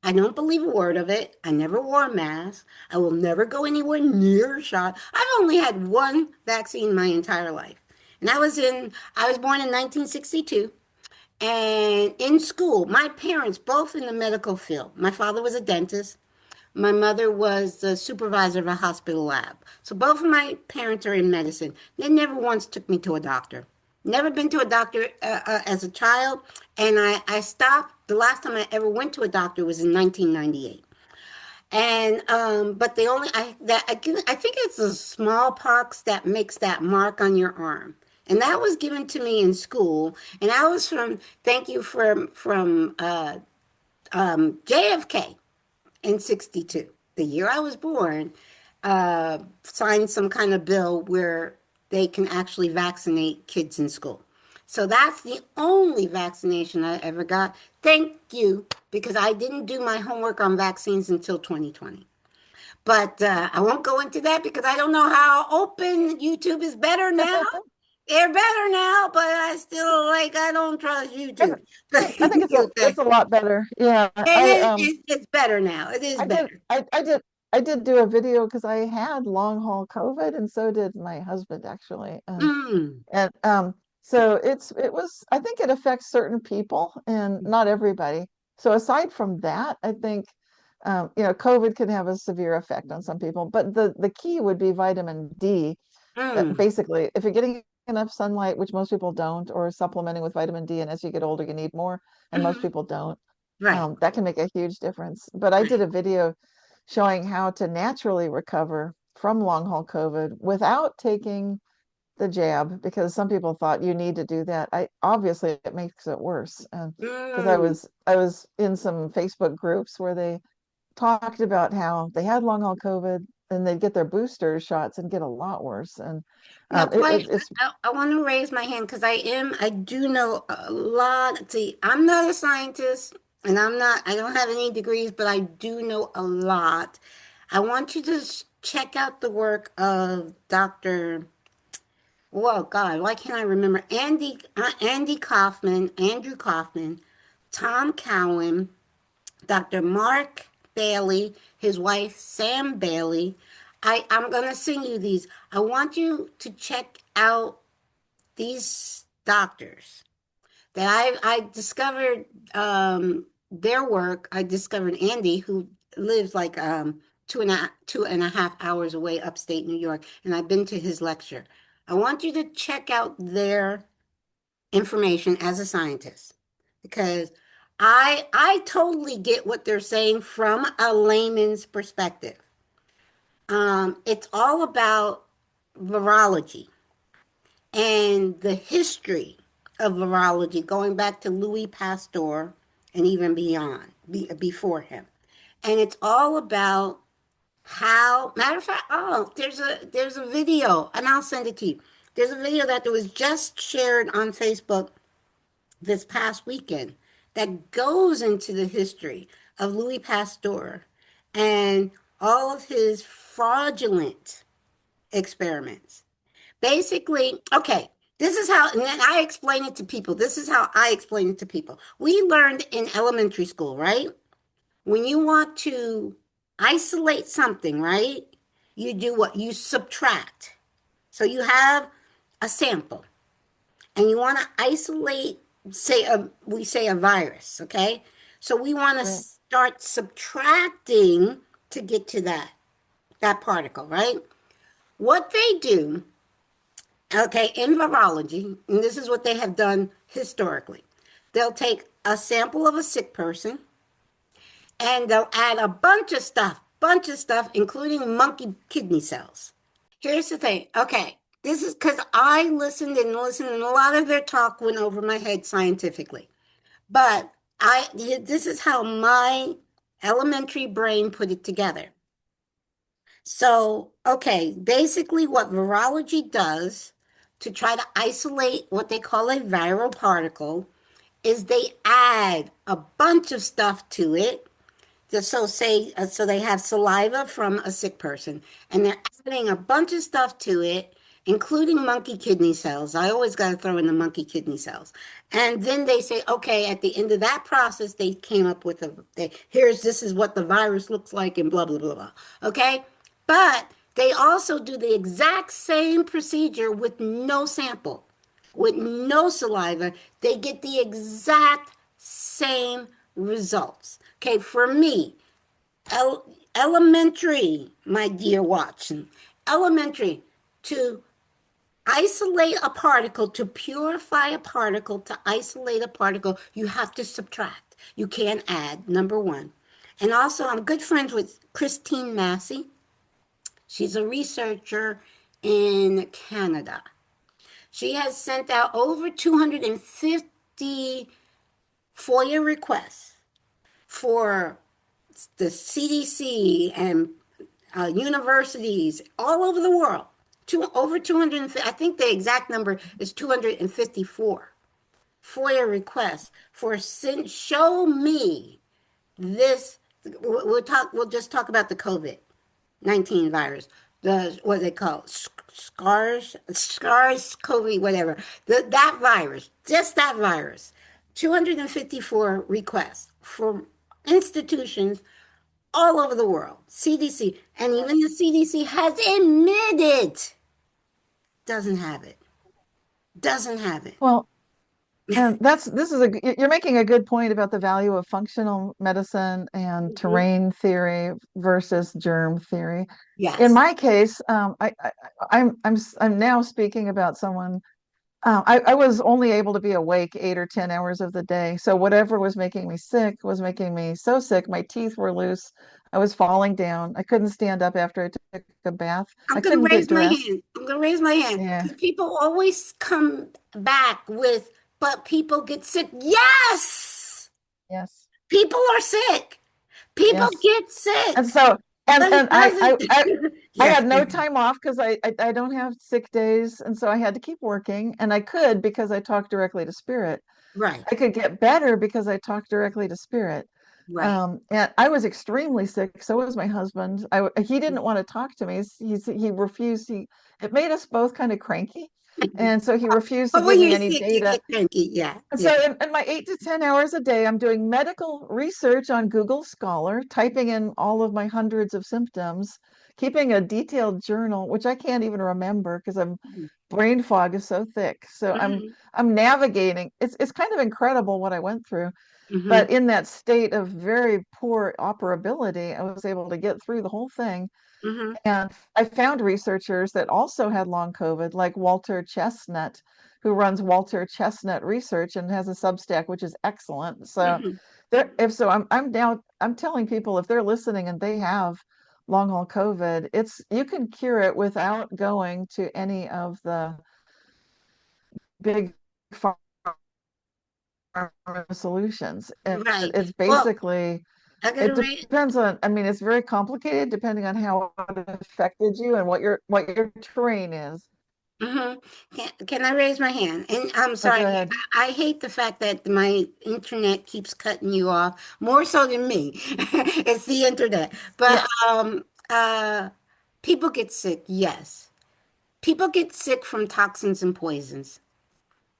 I don't believe a word of it. I never wore a mask. I will never go anywhere near a shot. I've only had one vaccine my entire life. And I was born in 1962. And in school, my parents, both in the medical field. My father was a dentist. My mother was the supervisor of a hospital lab. So both of my parents are in medicine. They never once took me to a doctor. Never been to a doctor as a child. And I stopped. The last time I ever went to a doctor was in 1998. And but the only I think it's the smallpox that makes that mark on your arm. And that was given to me in school. And I was from thank you from JFK in 62, the year I was born, signed some kind of bill where they can actually vaccinate kids in school. So that's the only vaccination I ever got. Thank you, because I didn't do my homework on vaccines until 2020. But I won't go into that because I don't know how open YouTube is better now. They're better now, but I don't trust I, YouTube. I think it's Okay. a lot better. Yeah. It's better now. It is I did better. I did do a video because I had long haul COVID, and so did my husband actually. Mm. And so it was, I think it affects certain people and not everybody. So aside from that, I think COVID can have a severe effect on some people, but the key would be vitamin D. Mm. Basically, if you're getting enough sunlight, which most people don't, or supplementing with vitamin D. And as you get older, you need more, and most Hmm. people don't. Right. That can make a huge difference. But I did Right. a video showing how to naturally recover from long haul COVID without taking the jab, because some people thought you need to do that. I obviously it makes it worse. Because Mm. I was in some Facebook groups where they talked about how they had long haul COVID and they'd get their booster shots and get a lot worse. And Now, it's I want to raise my hand because I do know a lot. See, I'm not a scientist and I don't have any degrees, but I do know a lot. I want you to check out the work of Dr. Well, God, why can't I remember? Andy Kaufman, Andrew Kaufman, Tom Cowan, Dr. Mark Bailey, his wife Sam Bailey. I'm gonna sing you these. I want you to check out these doctors that I discovered their work. I discovered Andy, who lives like 2.5 hours away, upstate New York, and I've been to his lecture. I want you to check out their information as a scientist because I totally get what they're saying from a layman's perspective. It's all about virology and the history of virology going back to Louis Pasteur and even before him. And it's all about how, matter of fact, oh, there's a video, and I'll send it to you. There's a video that was just shared on Facebook this past weekend that goes into the history of Louis Pasteur and all of his fraudulent experiments. Basically, okay, this is how, and then I explain it to people. This is how I explain it to people. We learned in elementary school, right? When you want to isolate something, right? You do what? You subtract. So you have a sample and you want to isolate, we say a virus, okay? So we want to right. start subtracting to get to that particle, right? What they do, okay, in virology, and this is what they have done historically, they'll take a sample of a sick person and they'll add a bunch of stuff, including monkey kidney cells. Here's the thing. Okay, this is because I listened and listened, and a lot of their talk went over my head scientifically. But this is how my elementary brain put it together. So, okay, basically, what virology does to try to isolate what they call a viral particle is they add a bunch of stuff to it. So they have saliva from a sick person, and they're adding a bunch of stuff to it, including monkey kidney cells. I always got to throw in the monkey kidney cells. And then they say, okay, at the end of that process, they came up with this is what the virus looks like, and blah blah blah blah. Okay, but they also do the exact same procedure with no sample, with no saliva. They get the exact same results. Okay, for me, elementary, my dear Watson, elementary, to isolate a particle, to purify a particle, to isolate a particle, you have to subtract. You can't add, number one. And also, I'm good friends with Christine Massey. She's a researcher in Canada. She has sent out over 250 FOIA requests for the CDC and universities all over the world. Over 250, I think the exact number is 254 FOIA requests for show me this. We'll just talk about the COVID-19 virus. The what they call scars COVID whatever. That virus, just that virus. 254 requests from institutions all over the world. CDC, and even the CDC has admitted doesn't have it. Doesn't have it. Well, and this is you're making a good point about the value of functional medicine and Mhm. terrain theory versus germ theory. In Yes. my case, I'm now speaking about someone I was only able to be awake 8 or 10 hours of the day. So whatever was making me sick was making me so sick. My teeth were loose. I was falling down. I couldn't stand up after I took a bath. I'm I going to couldn't get raise my dressed. hand. I'm going to raise my hand Yeah. because people always come back with, but people get sick. Yes, Yes. people are sick. People Yes. get And sick, so but it and doesn't. I Yes, had no time off because I don't have sick days, and so I had to keep working, and I could because I talked directly to spirit. right, I could get better because I talked directly to spirit. right. And I was extremely sick. So was my husband. He didn't want to talk to me. He refused. It made us both kind of cranky, and so he refused to But when give me you're any sick, you data. get cranky. Yeah, And yeah. so in my 8 to 10 hours a day, I'm doing medical research on Google Scholar, typing in all of my hundreds of symptoms, keeping a detailed journal, which I can't even remember because I'm brain fog is so thick. So Mm-hmm, I'm navigating. It's kind of incredible what I went through. mm-hmm, But in that state of very poor operability, I was able to get through the whole thing. mm-hmm, And I found researchers that also had long COVID, like Walter Chestnut, who runs Walter Chestnut Research and has a Substack, which is excellent. So mm-hmm. if so, I'm telling people if they're listening and they have long haul COVID, it's you can cure it without going to any of the big pharma solutions. Right. It's Well, basically I gotta it rate. depends on, I mean, it's very complicated depending on how it affected you and what your terrain is. Mm-hmm. Can I raise my hand? And I'm But sorry, go ahead. I hate the fact that my internet keeps cutting you off, more so than me. It's the internet. But Yeah, people get sick, yes. People get sick from toxins and poisons.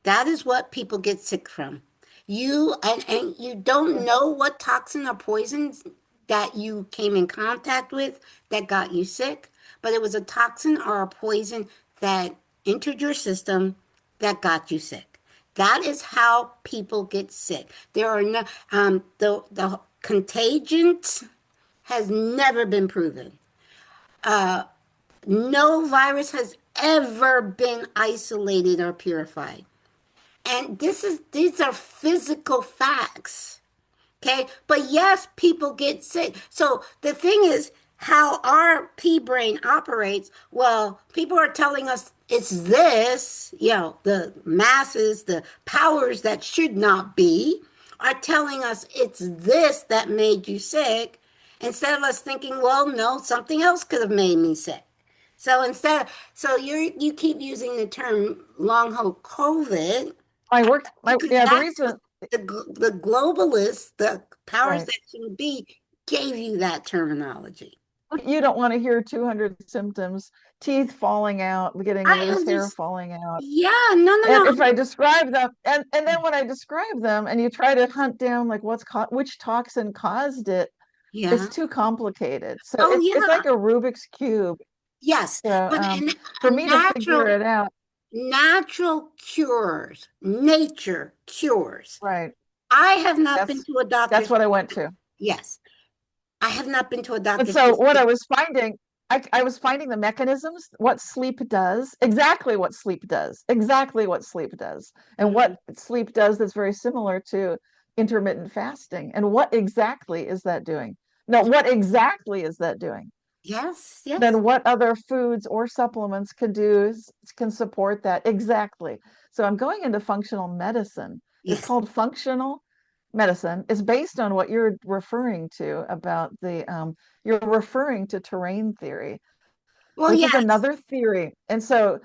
That is what people get sick from. And you don't sure. know what toxin or poisons that you came in contact with that got you sick, but it was a toxin or a poison that entered your system that got you sick. That is how people get sick. There are no the contagions has never been proven. No virus has ever been isolated or purified. And these are physical facts. Okay. But yes, people get sick. So the thing is how our pea brain operates. Well, people are telling us it's this, the masses, the powers that should not be are telling us it's this that made you sick instead of us thinking, well, no, something else could have made me sick. So you keep using the term long haul COVID because Yeah, the that's what reason, the globalists, the powers right. that should be, gave you that terminology. You don't want to hear 200 symptoms, teeth falling out, getting I loose hair understand. falling out. Yeah, no, no, And no. if I describe them, and then when I describe them and you try to hunt down like which toxin caused it, it's Yeah. too complicated. So Oh, it's yeah. like a Rubik's cube. Yes. So But for me to figure it out, natural cures, nature cures. right? I have not been That's to a that's doctor's. what I went to. Yes, I have not been to a And doctor's so what I specific. was finding, I was finding the mechanisms, what sleep does, exactly what sleep does, exactly what sleep does, and Mhm. what sleep does that's very similar to intermittent fasting. And what exactly is that doing? No, what exactly is that doing? Yes, yes, Then what other foods or supplements can support that exactly. So I'm going into functional medicine. It's yes. called functional medicine. It's based on what you're referring to about you're referring to terrain theory, Well, which is yes. another theory. And so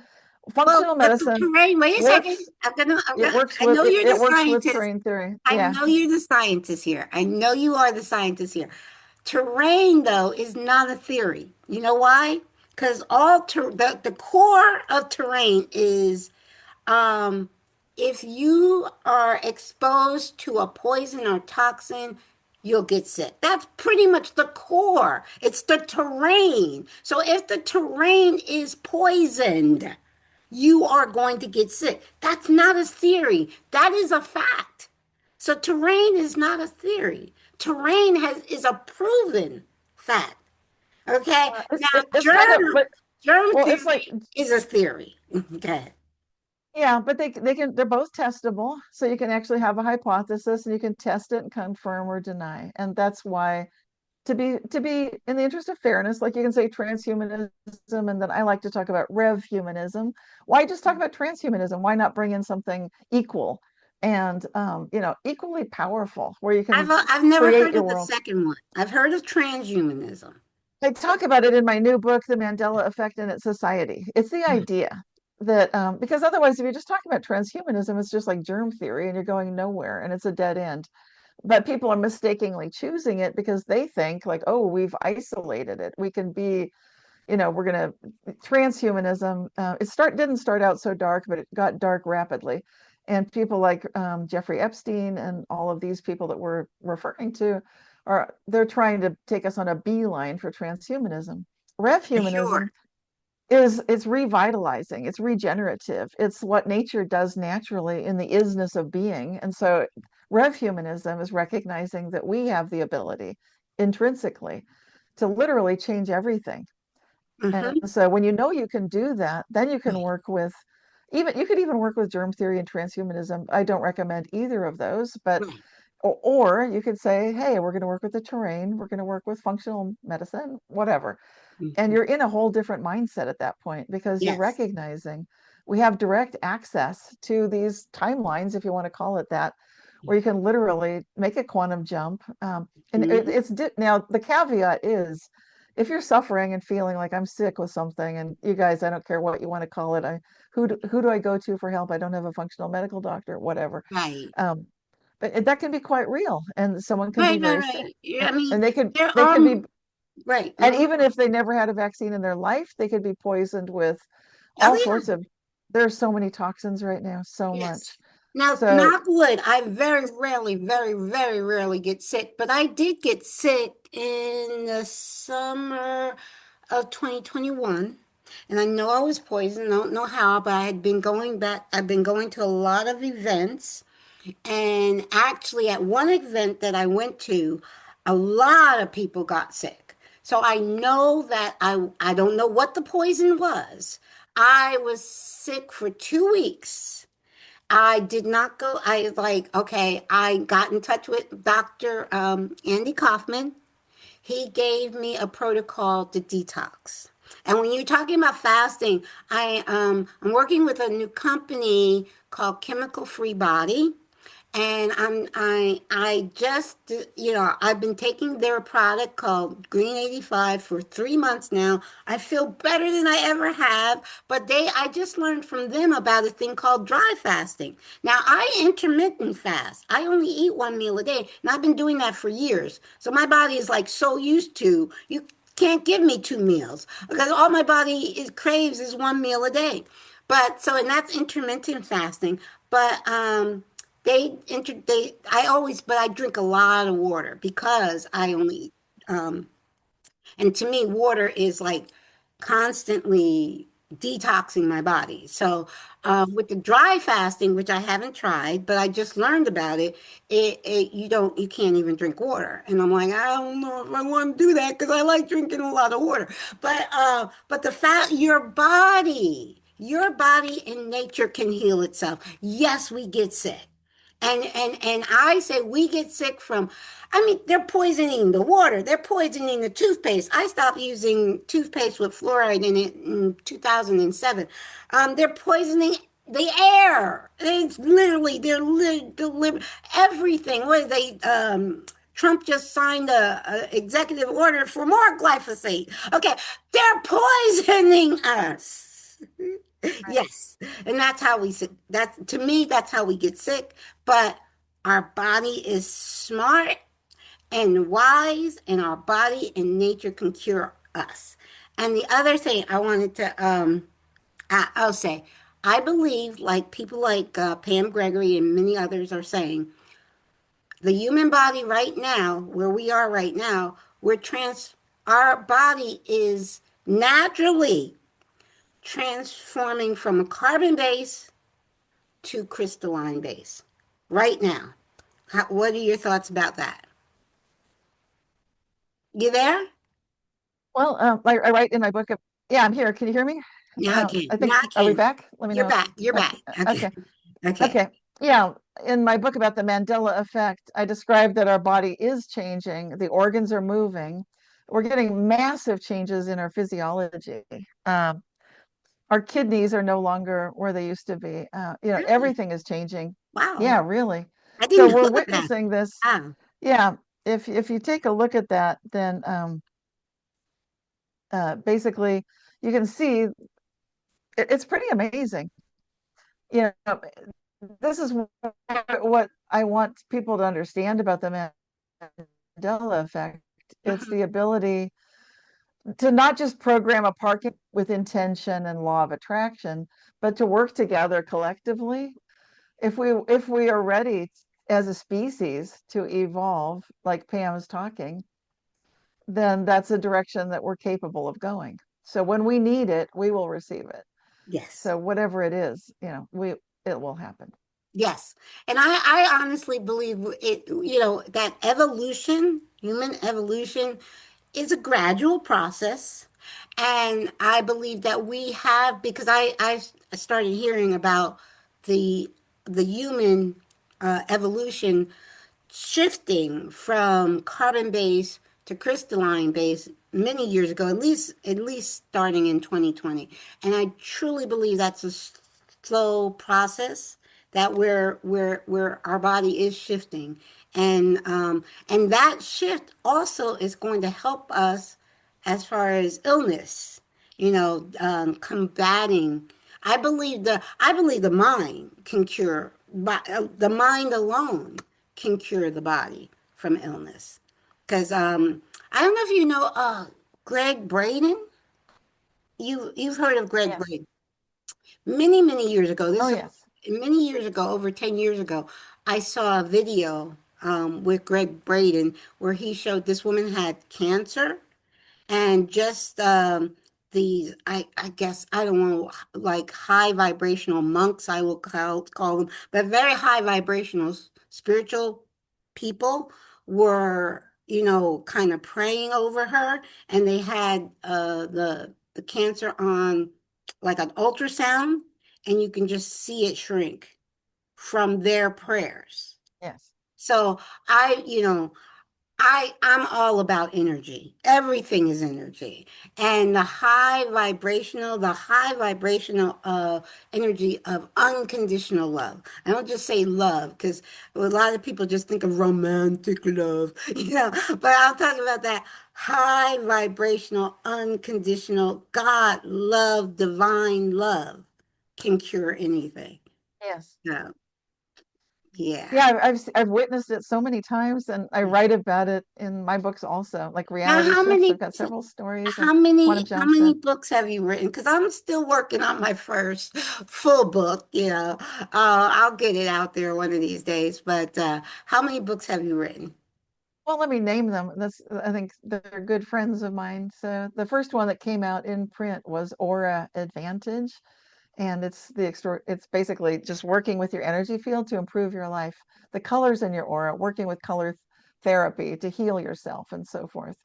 Well, functional the medicine terrain, wait a second. works. I'm gonna, I know you're the It works with scientist. terrain theory. I Yeah. know you're the scientist here. I know you are the scientist here. Terrain, though, is not a theory. You know why? Because the core of terrain is um, if you are exposed to a poison or toxin, you'll get sick. That's pretty much the core. It's the terrain. So if the terrain is poisoned, you are going to get sick. That's not a theory. That is a fact. So terrain is not a theory. Terrain is a proven fact. Okay. Now It's kind of, but germ well, it's like theory is a theory. Okay. Yeah, but they're both testable. So you can actually have a hypothesis and you can test it and confirm or deny. And that's why to be in the interest of fairness, like you can say transhumanism, and then I like to talk about rev humanism. Why just talk about transhumanism? Why not bring in something equal and equally powerful where you can I've never create heard your of the world? second one. I've heard of transhumanism. I talk about it in my new book, The Mandela Effect in its Society. It's the Mm. idea that because otherwise, if you're just talking about transhumanism, it's just like germ theory and you're going nowhere and it's a dead end. But people are mistakenly choosing it because they think like, oh, we've isolated it. We can be, we're going to transhumanism. It didn't start out so dark, but it got dark rapidly. And people like Jeffrey Epstein and all of these people that we're referring to they're trying to take us on a beeline for transhumanism. Rev For sure. humanism is it's revitalizing, it's regenerative, it's what nature does naturally in the isness of being. And so rev humanism is recognizing that we have the ability intrinsically to literally change everything. And Hmm. so when you know you can do that, then you can work with you could even work with germ theory and transhumanism. I don't recommend either of those, but Right. or you could say, hey, we're going to work with the terrain, we're going to work with functional medicine, whatever. And Hmm. you're in a whole different mindset at that point because you're Yes. recognizing we have direct access to these timelines, if you want to call it that, where you can literally make a quantum jump. And Hmm. now the caveat is if you're suffering and feeling like I'm sick with something, and you guys, I don't care what you want to call it, who do I go to for help? I don't have a functional medical doctor, whatever. Right. Um, but that can be quite real, and someone can be Right. Right. very sick, Right. Yeah, I mean, and they could there they are could be, right. and Hmm. even if they never had a vaccine in their life, they could be poisoned with Oh all sorts yeah. of. There's so many toxins right now, so Yes. much. Now, So, knock wood, I very rarely, very, very rarely get sick, but I did get sick in the summer of 2021. And I know I was poisoned. I don't know how, but I had been going back. I've been going to a lot of events. And actually, at one event that I went to, a lot of people got sick. So I know that I don't know what the poison was. I was sick for 2 weeks. I did not go. I like, okay, I got in touch with Dr. Andy Kaufman. He gave me a protocol to detox. And when you're talking about fasting, I'm working with a new company called Chemical Free Body, and I just I've been taking their product called Green 85 for 3 months now. I feel better than I ever have, but I just learned from them about a thing called dry fasting. Now I intermittent fast. I only eat one meal a day, and I've been doing that for years. So my body is like so used to you can't give me 2 meals because all my body craves is one meal a day. And that's intermittent fasting. But I always, but I drink a lot of water because I only, um, and to me, water is like constantly detoxing my body. So, with the dry fasting, which I haven't tried, but I just learned about it, you can't even drink water. And I'm like, I don't know if I want to do that because I like drinking a lot of water. But your body in nature can heal itself. Yes, we get sick. And I say we get sick from, I mean, they're poisoning the water. They're poisoning the toothpaste. I stopped using toothpaste with fluoride in it in 2007. They're poisoning the air. They're everything. What they Trump just signed a executive order for more glyphosate. Okay, they're poisoning us. Yes, and that's how we sick. That's to me, that's how we get sick. But our body is smart and wise, and our body and nature can cure us. And the other thing I wanted to, I'll say, I believe, like people like Pam Gregory and many others are saying, the human body right now, where we are right now, our body is naturally transforming from a carbon base to crystalline base right now. What are your thoughts about that? You there? well, I write in my book. Yeah, I'm here. Can you hear me? Now I can. I Now think, I are we can. back? Let me You're know. back. You're Okay. back. Okay. Okay. Okay. Okay. Yeah. In my book about the Mandela Effect, I described that our body is changing, the organs are moving. We're getting massive changes in our physiology. Um, our kidneys are no longer where they used to be. Really? Everything is changing. Wow. Yeah, really. I So didn't we're know that. witnessing this. Wow. Yeah. If you take a look at that, then basically you can see it's pretty amazing. You know, this is what I want people to understand about the Mandela effect. It's Mhm. the ability to not just program a parking with intention and law of attraction, but to work together collectively. If we are ready as a species to evolve, like Pam's talking, then that's a direction that we're capable of going. So when we need it, we will receive it. Yes. So whatever it is, it will happen. Yes. And I honestly believe it, that evolution, human evolution, is a gradual process. And I believe that we have, because I started hearing about the the human evolution shifting from carbon based to crystalline based many years ago, at least starting in 2020. And I truly believe that's a slow process that where our body is shifting, and that shift also is going to help us as far as illness, combating. I believe the mind can cure, the mind alone can cure the body from illness. Because I don't know if you know Greg Braden. You've heard of Greg Yes. Braden. Many years ago. Oh, This is yes. many years ago, over 10 years ago. I saw a video with Greg Braden where he showed this woman had cancer, and just these, I guess, I don't know, like high vibrational monks, I will call them, but very high vibrational spiritual people were, kind of praying over her, and they had the cancer on like an ultrasound, and you can just see it shrink from their prayers. Yes. So I, you know, I'm all about energy. Everything is energy. And the high vibrational energy of unconditional love. I don't just say love because a lot of people just think of romantic love, but I'm talking about that high vibrational, unconditional God love, divine love can cure anything. Yes. So, yeah. Yeah, I've witnessed it so many times, and I write about it in my books also, like Now, reality shifts. I've got several stories and how quantum many how jumps. many And books have you written? Because I'm still working on my first full book. I'll get it out there one of these days. But how many books have you written? well, let me name them. I think they're good friends of mine. So the first one that came out in print was Aura Advantage, and it's basically just working with your energy field to improve your life, the colors in your aura, working with color therapy to heal yourself and so forth.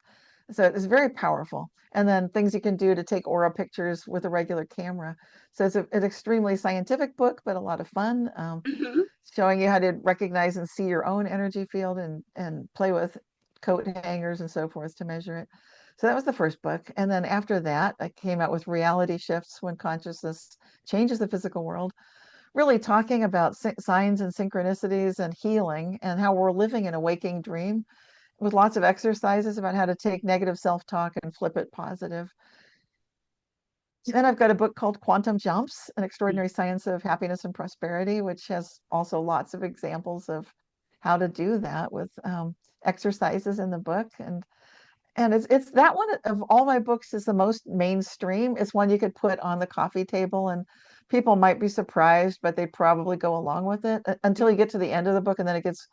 So it's very powerful. And then things you can do to take aura pictures with a regular camera. So it's an extremely scientific book, but a lot of fun, Hmm. showing you how to recognize and see your own energy field and play with coat hangers and so forth to measure it. So that was the first book. And then after that, I came out with Reality Shifts When Consciousness Changes the Physical World, really talking about signs and synchronicities and healing and how we're living in a waking dream with lots of exercises about how to take negative self-talk and flip it positive. Then I've got a book called Quantum Jumps, An Extraordinary Science of Happiness and Prosperity, which has also lots of examples of how to do that with exercises in the book. And it's that one of all my books is the most mainstream. It's one you could put on the coffee table and people might be surprised, but they probably go along with it until you get to the end of the book, and then it gets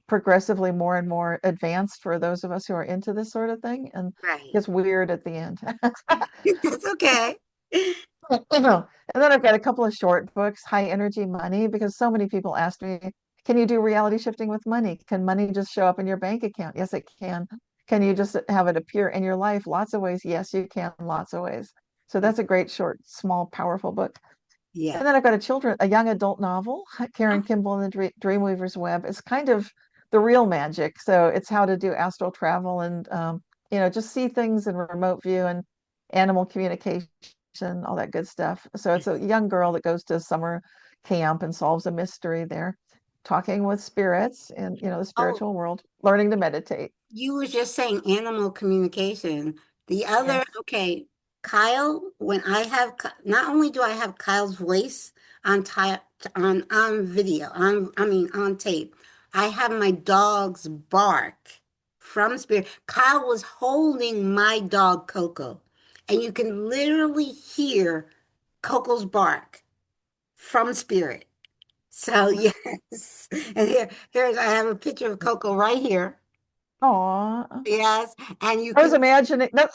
progressively more and more advanced for those of us who are into this sort of thing, and Right. gets weird at the end. That's okay. And then I've got a couple of short books, High Energy Money, because so many people ask me, can you do reality shifting with money? Can money just show up in your bank account? Yes, it can. Can you just have it appear in your life? Lots of ways. Yes, you can. Lots of ways. So that's a great, short, small, powerful book. Yeah. And then I've got a young adult novel, Karen Kimball and the Dreamweaver's Web. It's kind of the real magic. So it's how to do astral travel and, just see things in remote view and animal communication, all that good stuff. So it's a young girl that goes to summer camp and solves a mystery there, talking with spirits and, the Oh, spiritual world, learning to meditate. you were just saying animal communication. The other, Yes. okay, Kyle, when I have, not only do I have Kyle's voice on on video, on tape, I have my dog's bark from spirit. Kyle was holding my dog Coco, and you can literally hear Coco's bark from spirit. So yes, and here's I have a picture of Coco right here. Aw. Yes, and you I was can. imagining that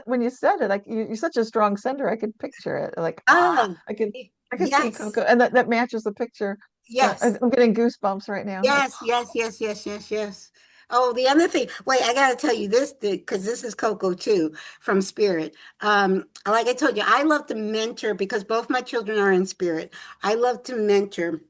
when you said it, like you're such a strong sender. I could picture it. Like Oh, I could see yes, Coco, and that matches the picture. So yes, I'm getting goosebumps right now. Like, yes, yes, yes, yes, yes, yes. Oh, the other thing. Wait, I gotta tell you this because this is Coco too from Spirit. Like I told you, I love to mentor because both my children are in Spirit. I love to mentor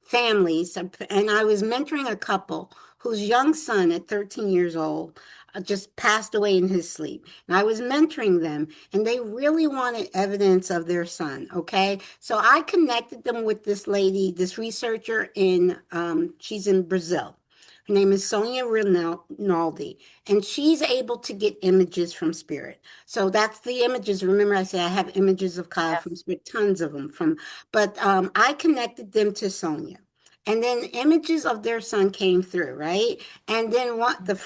families. And I was mentoring a couple whose young son at 13 years old just passed away in his sleep. And I was mentoring them, and they really wanted evidence of their son. Okay. So I connected them with this lady, this researcher she's in Brazil. Her name is Sonia Rinaldi, and she's able to get images from spirit. So that's the images. Remember, I said I have images of Kyle from yes. spirit, tons of them from, but I connected them to Sonia. And then images of their son came through, right? And then one of the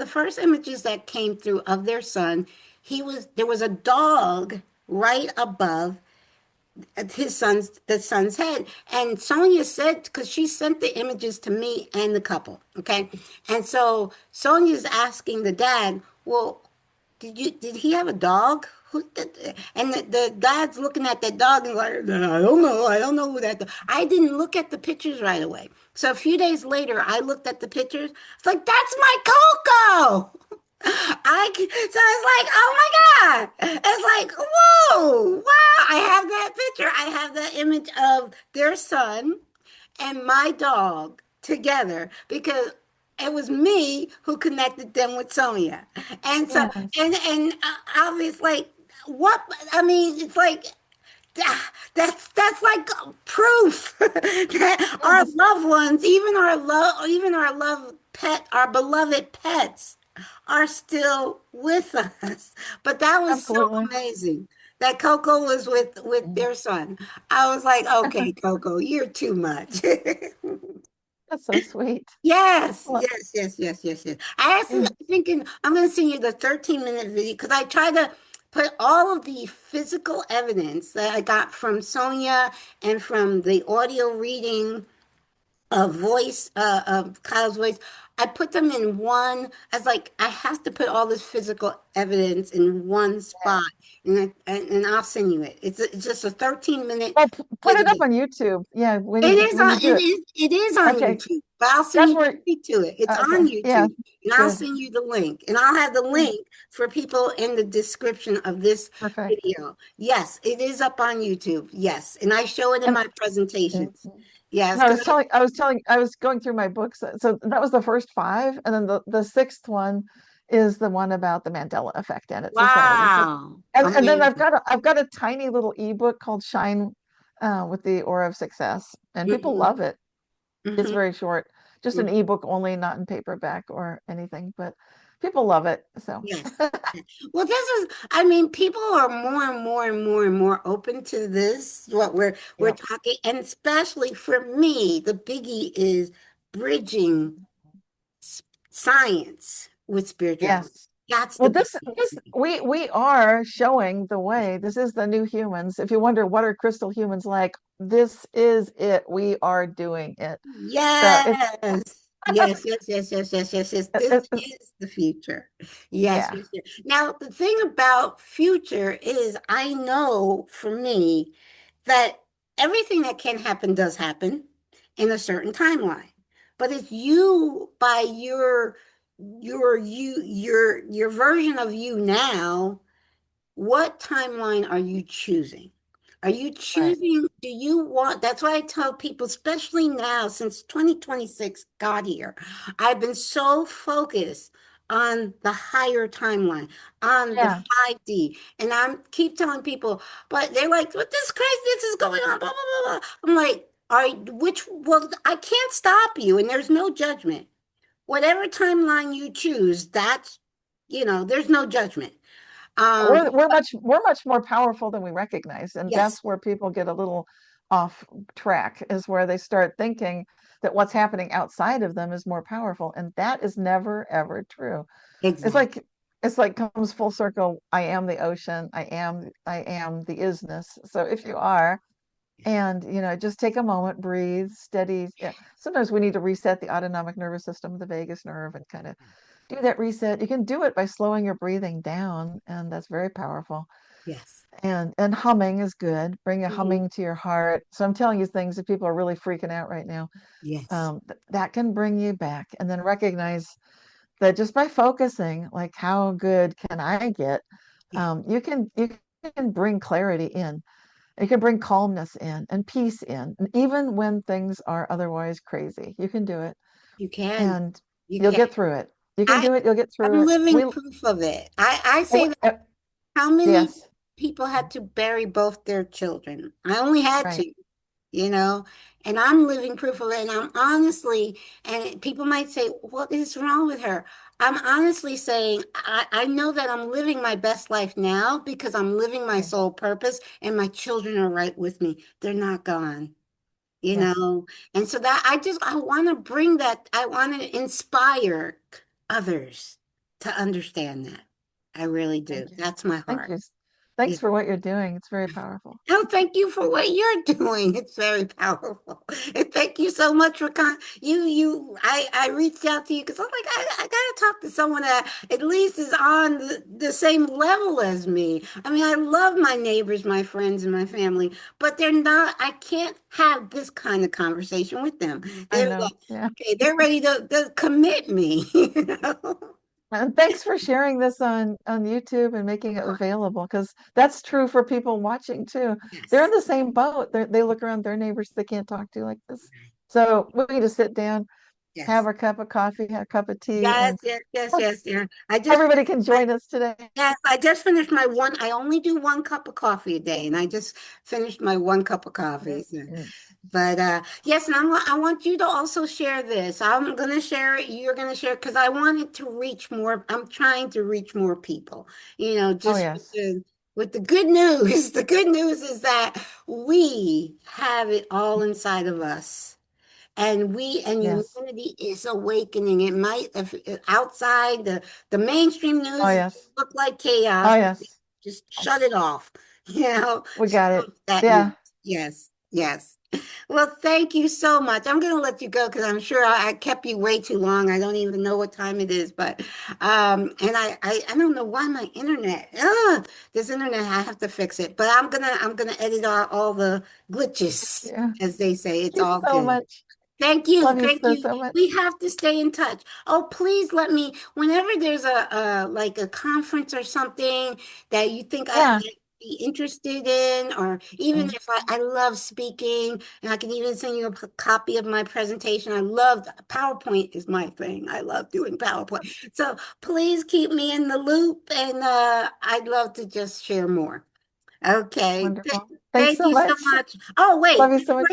first images that came through of their son, there was a dog right above the son's head. And Sonia said, because she sent the images to me and the couple, okay? And so Sonia's asking the dad, well, did he have a dog? And the dad's looking at that dog and like, I don't know who that dog. I didn't look at the pictures right away. So a few days later, I looked at the pictures. It's like, that's my Coco. So it's like, oh my God. It's like, whoa, wow. I have that picture. I have that image of their son and my dog together because it was me who connected them with Sonia. And so, Yes. and obviously, what, I mean, it's like, that's like proof that our Yes. loved ones, even our love pet, our beloved pets, are still with us. But that was so Absolutely. amazing that Coco was with Mhm. their son. I was like, okay, Coco, you're too much. That's so sweet. Yes, Well, yes, yes, yes, yes, yes. I actually yeah. thinking I'm going to send you the 13-minute video because I try to put all of the physical evidence that I got from Sonia and from the audio reading of Kyle's voice. I put them in one. I was like, I have to put all this physical evidence in one spot, and I'll send you it. It's just a 13-minute Well, put it up video. on YouTube. Yeah, It when is when on you do it. it is on Okay. YouTube, but I'll send That's you where. the link to it. It's on Okay. Yeah. YouTube, and I'll Good. send you the link, and I'll have the Yeah. link for people in the description of this Perfect. video. Yes, it is up on YouTube. Yes, and I show it in And my mm, presentations. Yes, and because I was going through my books. So that was the first five, and then the sixth one is the one about the Mandela Effect and its ability to. wow, And then amazing. I've got a tiny little ebook called Shine, with the Aura of Success, and people Hmm. love it. It's Hmm. very short, just an ebook only, not in paperback or anything, but people love it. So Yes. Well, I mean, people are more and more and more and more open to this, what we're yeah. talking, and especially for me, the biggie is bridging s- science with spirituality. Yes. That's the Well, biggie for this me. we are showing the way. This is the new humans. If you wonder what are crystal humans like, this is it. We are doing it. So it's Yes. Yes, yes, yes, yes, yes, yes, yes. it, This it- is the future. Yes, yeah. yes, yes. Now, the thing about future is I know for me that everything that can happen does happen in a certain timeline. But it's you by your version of you now what timeline are you choosing? Are you Right. choosing, do you want, that's why I tell people, especially now, since 2026 got here, I've been so focused on the higher timeline, on the Yeah. 5D. And I'm keep telling people, but they're like, what this craziness is going on, blah, blah, blah, blah. I'm like, all right, well, I can't stop you, and there's no judgment. Whatever timeline you choose, there's no judgment. Um, We're much more powerful than we recognize, and yes, that's where people get a little off track, is where they start thinking that what's happening outside of them is more powerful, and that is never ever true. It's exactly. like it's like comes full circle. I am the ocean. I am the isness. So if you are, and just take a moment, breathe, steady. Yeah. Sometimes we need to reset the autonomic nervous system, the vagus nerve, and kind of do that reset. You can do it by slowing your breathing down, and that's very powerful. Yes. And humming is good. Bring a Mhm. humming to your heart. So I'm telling you things that people are really freaking out right now. Yes. That can bring you back, and then recognize that just by focusing, like how good can I get, Yeah. you can bring clarity in. You can bring calmness in and peace in, and even when things are otherwise crazy. You can do it, You can. and You you'll can. get through it. You can I do it. You'll get through I'm it. living proof of it. I Oh, say that how many yes, people had to bury both their children? I only had right. two, you know, and I'm living proof of it. And I'm honestly, and people might say, what is wrong with her? I'm honestly saying, I know that I'm living my best life now because I'm living my Yes, soul purpose and my children are right with me. They're not gone. you yes. know and so that I want to bring that. I want to inspire others to understand that. I really do. Thank you. That's my Thank heart. you. Yeah. Thanks for what you're doing. It's very powerful. Oh, thank you for what you're doing. It's very powerful. And thank you so much for I reached out to you because I'm like, I gotta talk to someone that at least is on the same level as me. I mean, I love my neighbors, my friends, and my family, but they're not, I can't have this kind of conversation with them. I They're know. like, Yeah. okay, they're ready to commit me, you know? And thanks for sharing this on YouTube and making it available, because that's true for people watching too. They're in Yes, the same boat. They look around their neighbors they can't talk to like this. So we need to sit down, have yes. a cup of coffee, have a cup of tea, Yes, and yes, yes, yes, yeah. I just everybody can I, join us today. Yes, I just finished my one. I only do one cup of coffee a day, and I just finished my one cup of coffee. Mm, So, mm. but yes, and I want you to also share this. I'm gonna share it. You're gonna share it because I want it to reach more. I'm trying to reach more people. Oh Just yes, with the good news. The good news is that we have it all inside of us. And yes. humanity is awakening. It might, if outside the mainstream Oh news yes. look like Oh chaos, yes. just shut it off. We Shut got off it. that news. Yeah. Yes, yes. Well, thank you so much. I'm going to let you go because I'm sure I kept you way too long. I don't even know what time it is, but and I don't know why my internet. This internet, I have to fix it. But I'm gonna edit out all the glitches, Yeah. as they say. It's Thank you all so good. much. Thank you. Love you Thank so you. so much. We have to stay in touch. Oh, please let me, whenever there's a like a conference or something that you think I'd Yeah. be interested in, or even Mm, if I love speaking, and I can even send you a copy of my presentation. I love PowerPoint is my thing. I love doing PowerPoint. So please keep me in the loop, and I'd love to just share more. Okay. wonderful. Thanks Thank so you so much. much. Oh, Love wait, you so much.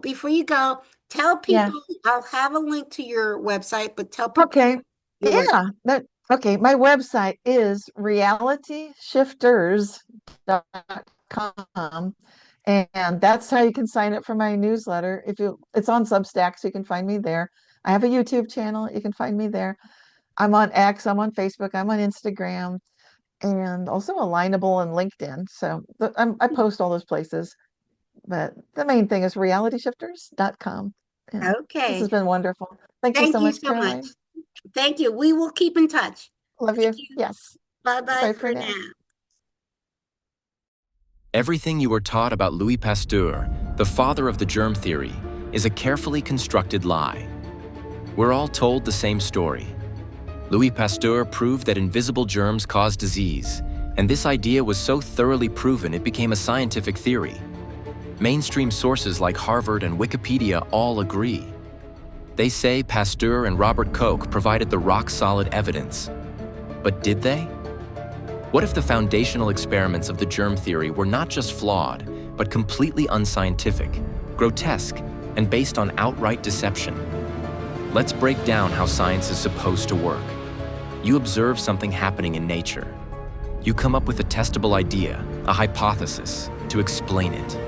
before you go, tell Yeah. people, I'll have a link to your website, but tell people Okay. your website. Yeah. Okay. My website is realityshifters.com. And that's how you can sign up for my newsletter. It's on Substack, so you can find me there. I have a YouTube channel. You can find me there. I'm on X, I'm on Facebook, I'm on Instagram, and also Alignable and LinkedIn. So I post all those places. But the main thing is realityshifters.com. And this Okay. has been wonderful. Thank you Thank so you much, so much. Caroline. Thank you. We will keep in touch. Love Thank you. you. Yes. Bye-bye Bye for for now. now. Everything you were taught about Louis Pasteur, the father of the germ theory, is a carefully constructed lie. We're all told the same story. Louis Pasteur proved that invisible germs cause disease, And this idea was so thoroughly proven it became a scientific theory. Mainstream sources like Harvard and Wikipedia all agree. They say Pasteur and Robert Koch provided the rock-solid evidence. But did they? What if the foundational experiments of the germ theory were not just flawed, but completely unscientific, grotesque, and based on outright deception? Let's break down how science is supposed to work. You observe something happening in nature. You come up with a testable idea, a hypothesis, to explain it.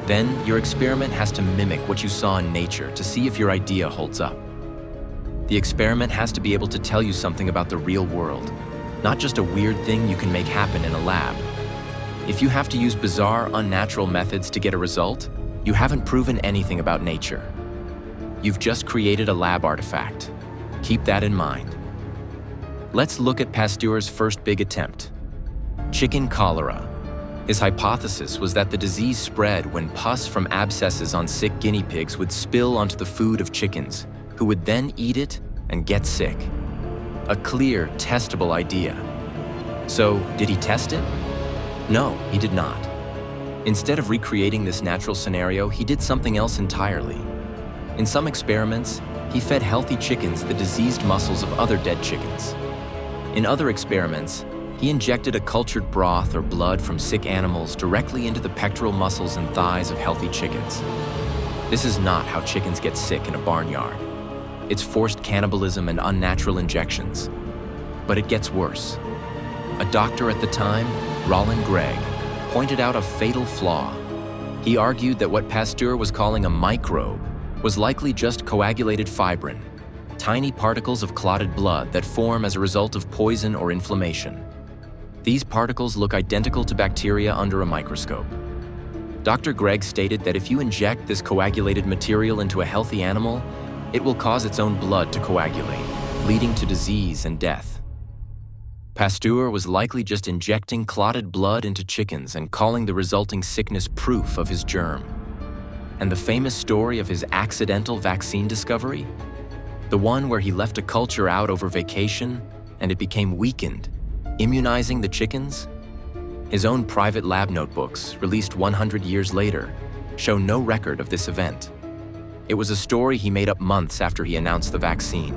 Then, your experiment has to mimic what you saw in nature to see if your idea holds up. The experiment has to be able to tell you something about the real world, not just a weird thing you can make happen in a lab. If you have to use bizarre, unnatural methods to get a result, you haven't proven anything about nature. You've just created a lab artifact. Keep that in mind. Let's look at Pasteur's first big attempt. Chicken cholera. His hypothesis was that the disease spread when pus from abscesses on sick guinea pigs would spill onto the food of chickens, who would then eat it and get sick. A clear, testable idea. So, did he test it? No, he did not. Instead of recreating this natural scenario, he did something else entirely. In some experiments, he fed healthy chickens the diseased muscles of other dead chickens. In other experiments, he injected a cultured broth or blood from sick animals directly into the pectoral muscles and thighs of healthy chickens. This is not how chickens get sick in a barnyard. It's forced cannibalism and unnatural injections. But it gets worse. A doctor at the time, Roland Gregg, pointed out a fatal flaw. He argued that what Pasteur was calling a microbe was likely just coagulated fibrin, tiny particles of clotted blood that form as a result of poison or inflammation. These particles look identical to bacteria under a microscope. Dr. Gregg stated that if you inject this coagulated material into a healthy animal, it will cause its own blood to coagulate, leading to disease and death. Pasteur was likely just injecting clotted blood into chickens and calling the resulting sickness proof of his germ. And the famous story of his accidental vaccine discovery? The one where he left a culture out over vacation and it became weakened, immunizing the chickens? His own private lab notebooks, released 100 years later, show no record of this event. It was a story he made up months after he announced the vaccine,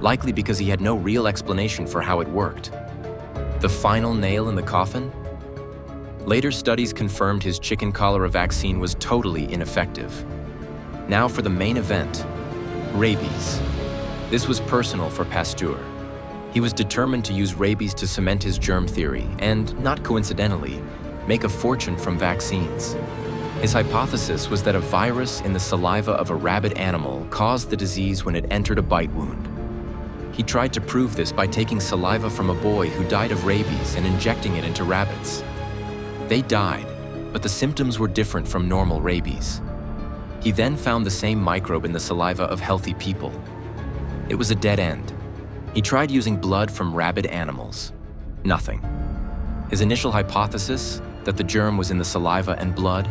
likely because he had no real explanation for how it worked. The final nail in the coffin? Later studies confirmed his chicken cholera vaccine was totally ineffective. Now for the main event, rabies. This was personal for Pasteur. He was determined to use rabies to cement his germ theory and, not coincidentally, make a fortune from vaccines. His hypothesis was that a virus in the saliva of a rabid animal caused the disease when it entered a bite wound. He tried to prove this by taking saliva from a boy who died of rabies and injecting it into rabbits. They died, but the symptoms were different from normal rabies. He then found the same microbe in the saliva of healthy people. It was a dead end. He tried using blood from rabid animals. Nothing. His initial hypothesis, that the germ was in the saliva and blood,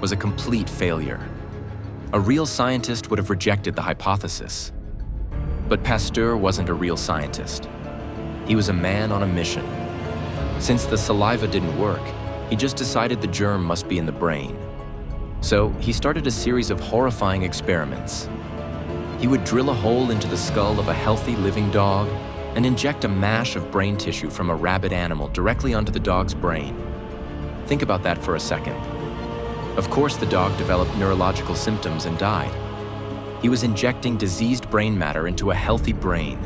was a complete failure. A real scientist would have rejected the hypothesis. But Pasteur wasn't a real scientist. He was a man on a mission. Since the saliva didn't work, he just decided the germ must be in the brain. So he started a series of horrifying experiments. He would drill a hole into the skull of a healthy living dog and inject a mash of brain tissue from a rabid animal directly onto the dog's brain. Think about that for a second. Of course, the dog developed neurological symptoms and died. He was injecting diseased brain matter into a healthy brain.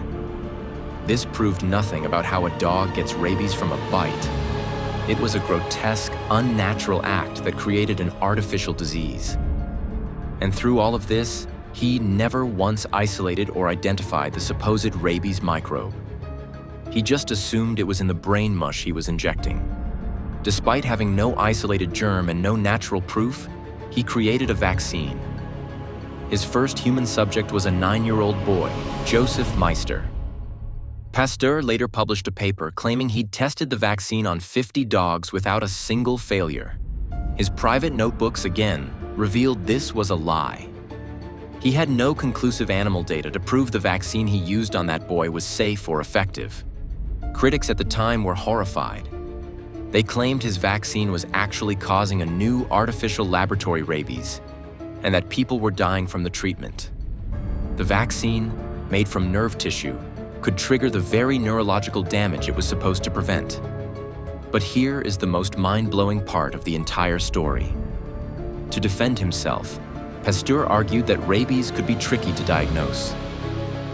This proved nothing about how a dog gets rabies from a bite. It was a grotesque, unnatural act that created an artificial disease. And through all of this, he never once isolated or identified the supposed rabies microbe. He just assumed it was in the brain mush he was injecting. Despite having no isolated germ and no natural proof, he created a vaccine. His first human subject was a 9-year-old boy, Joseph Meister. Pasteur later published a paper claiming he'd tested the vaccine on 50 dogs without a single failure. His private notebooks again revealed this was a lie. He had no conclusive animal data to prove the vaccine he used on that boy was safe or effective. Critics at the time were horrified. They claimed his vaccine was actually causing a new artificial laboratory rabies, and that people were dying from the treatment. The vaccine, made from nerve tissue, could trigger the very neurological damage it was supposed to prevent. But here is the most mind-blowing part of the entire story. To defend himself, Pasteur argued that rabies could be tricky to diagnose.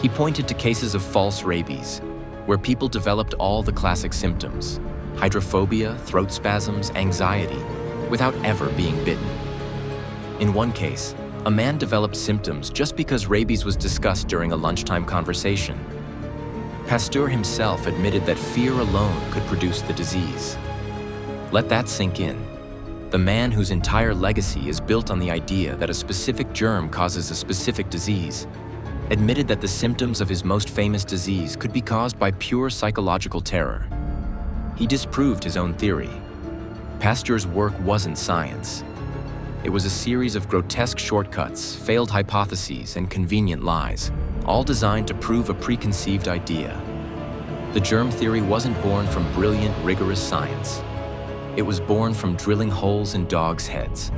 He pointed to cases of false rabies, where people developed all the classic symptoms: hydrophobia, throat spasms, anxiety, without ever being bitten. In one case, a man developed symptoms just because rabies was discussed during a lunchtime conversation. Pasteur himself admitted that fear alone could produce the disease. Let that sink in. The man whose entire legacy is built on the idea that a specific germ causes a specific disease admitted that the symptoms of his most famous disease could be caused by pure psychological terror. He disproved his own theory. Pasteur's work wasn't science. It was a series of grotesque shortcuts, failed hypotheses, and convenient lies, all designed to prove a preconceived idea. The germ theory wasn't born from brilliant, rigorous science. It was born from drilling holes in dogs' heads,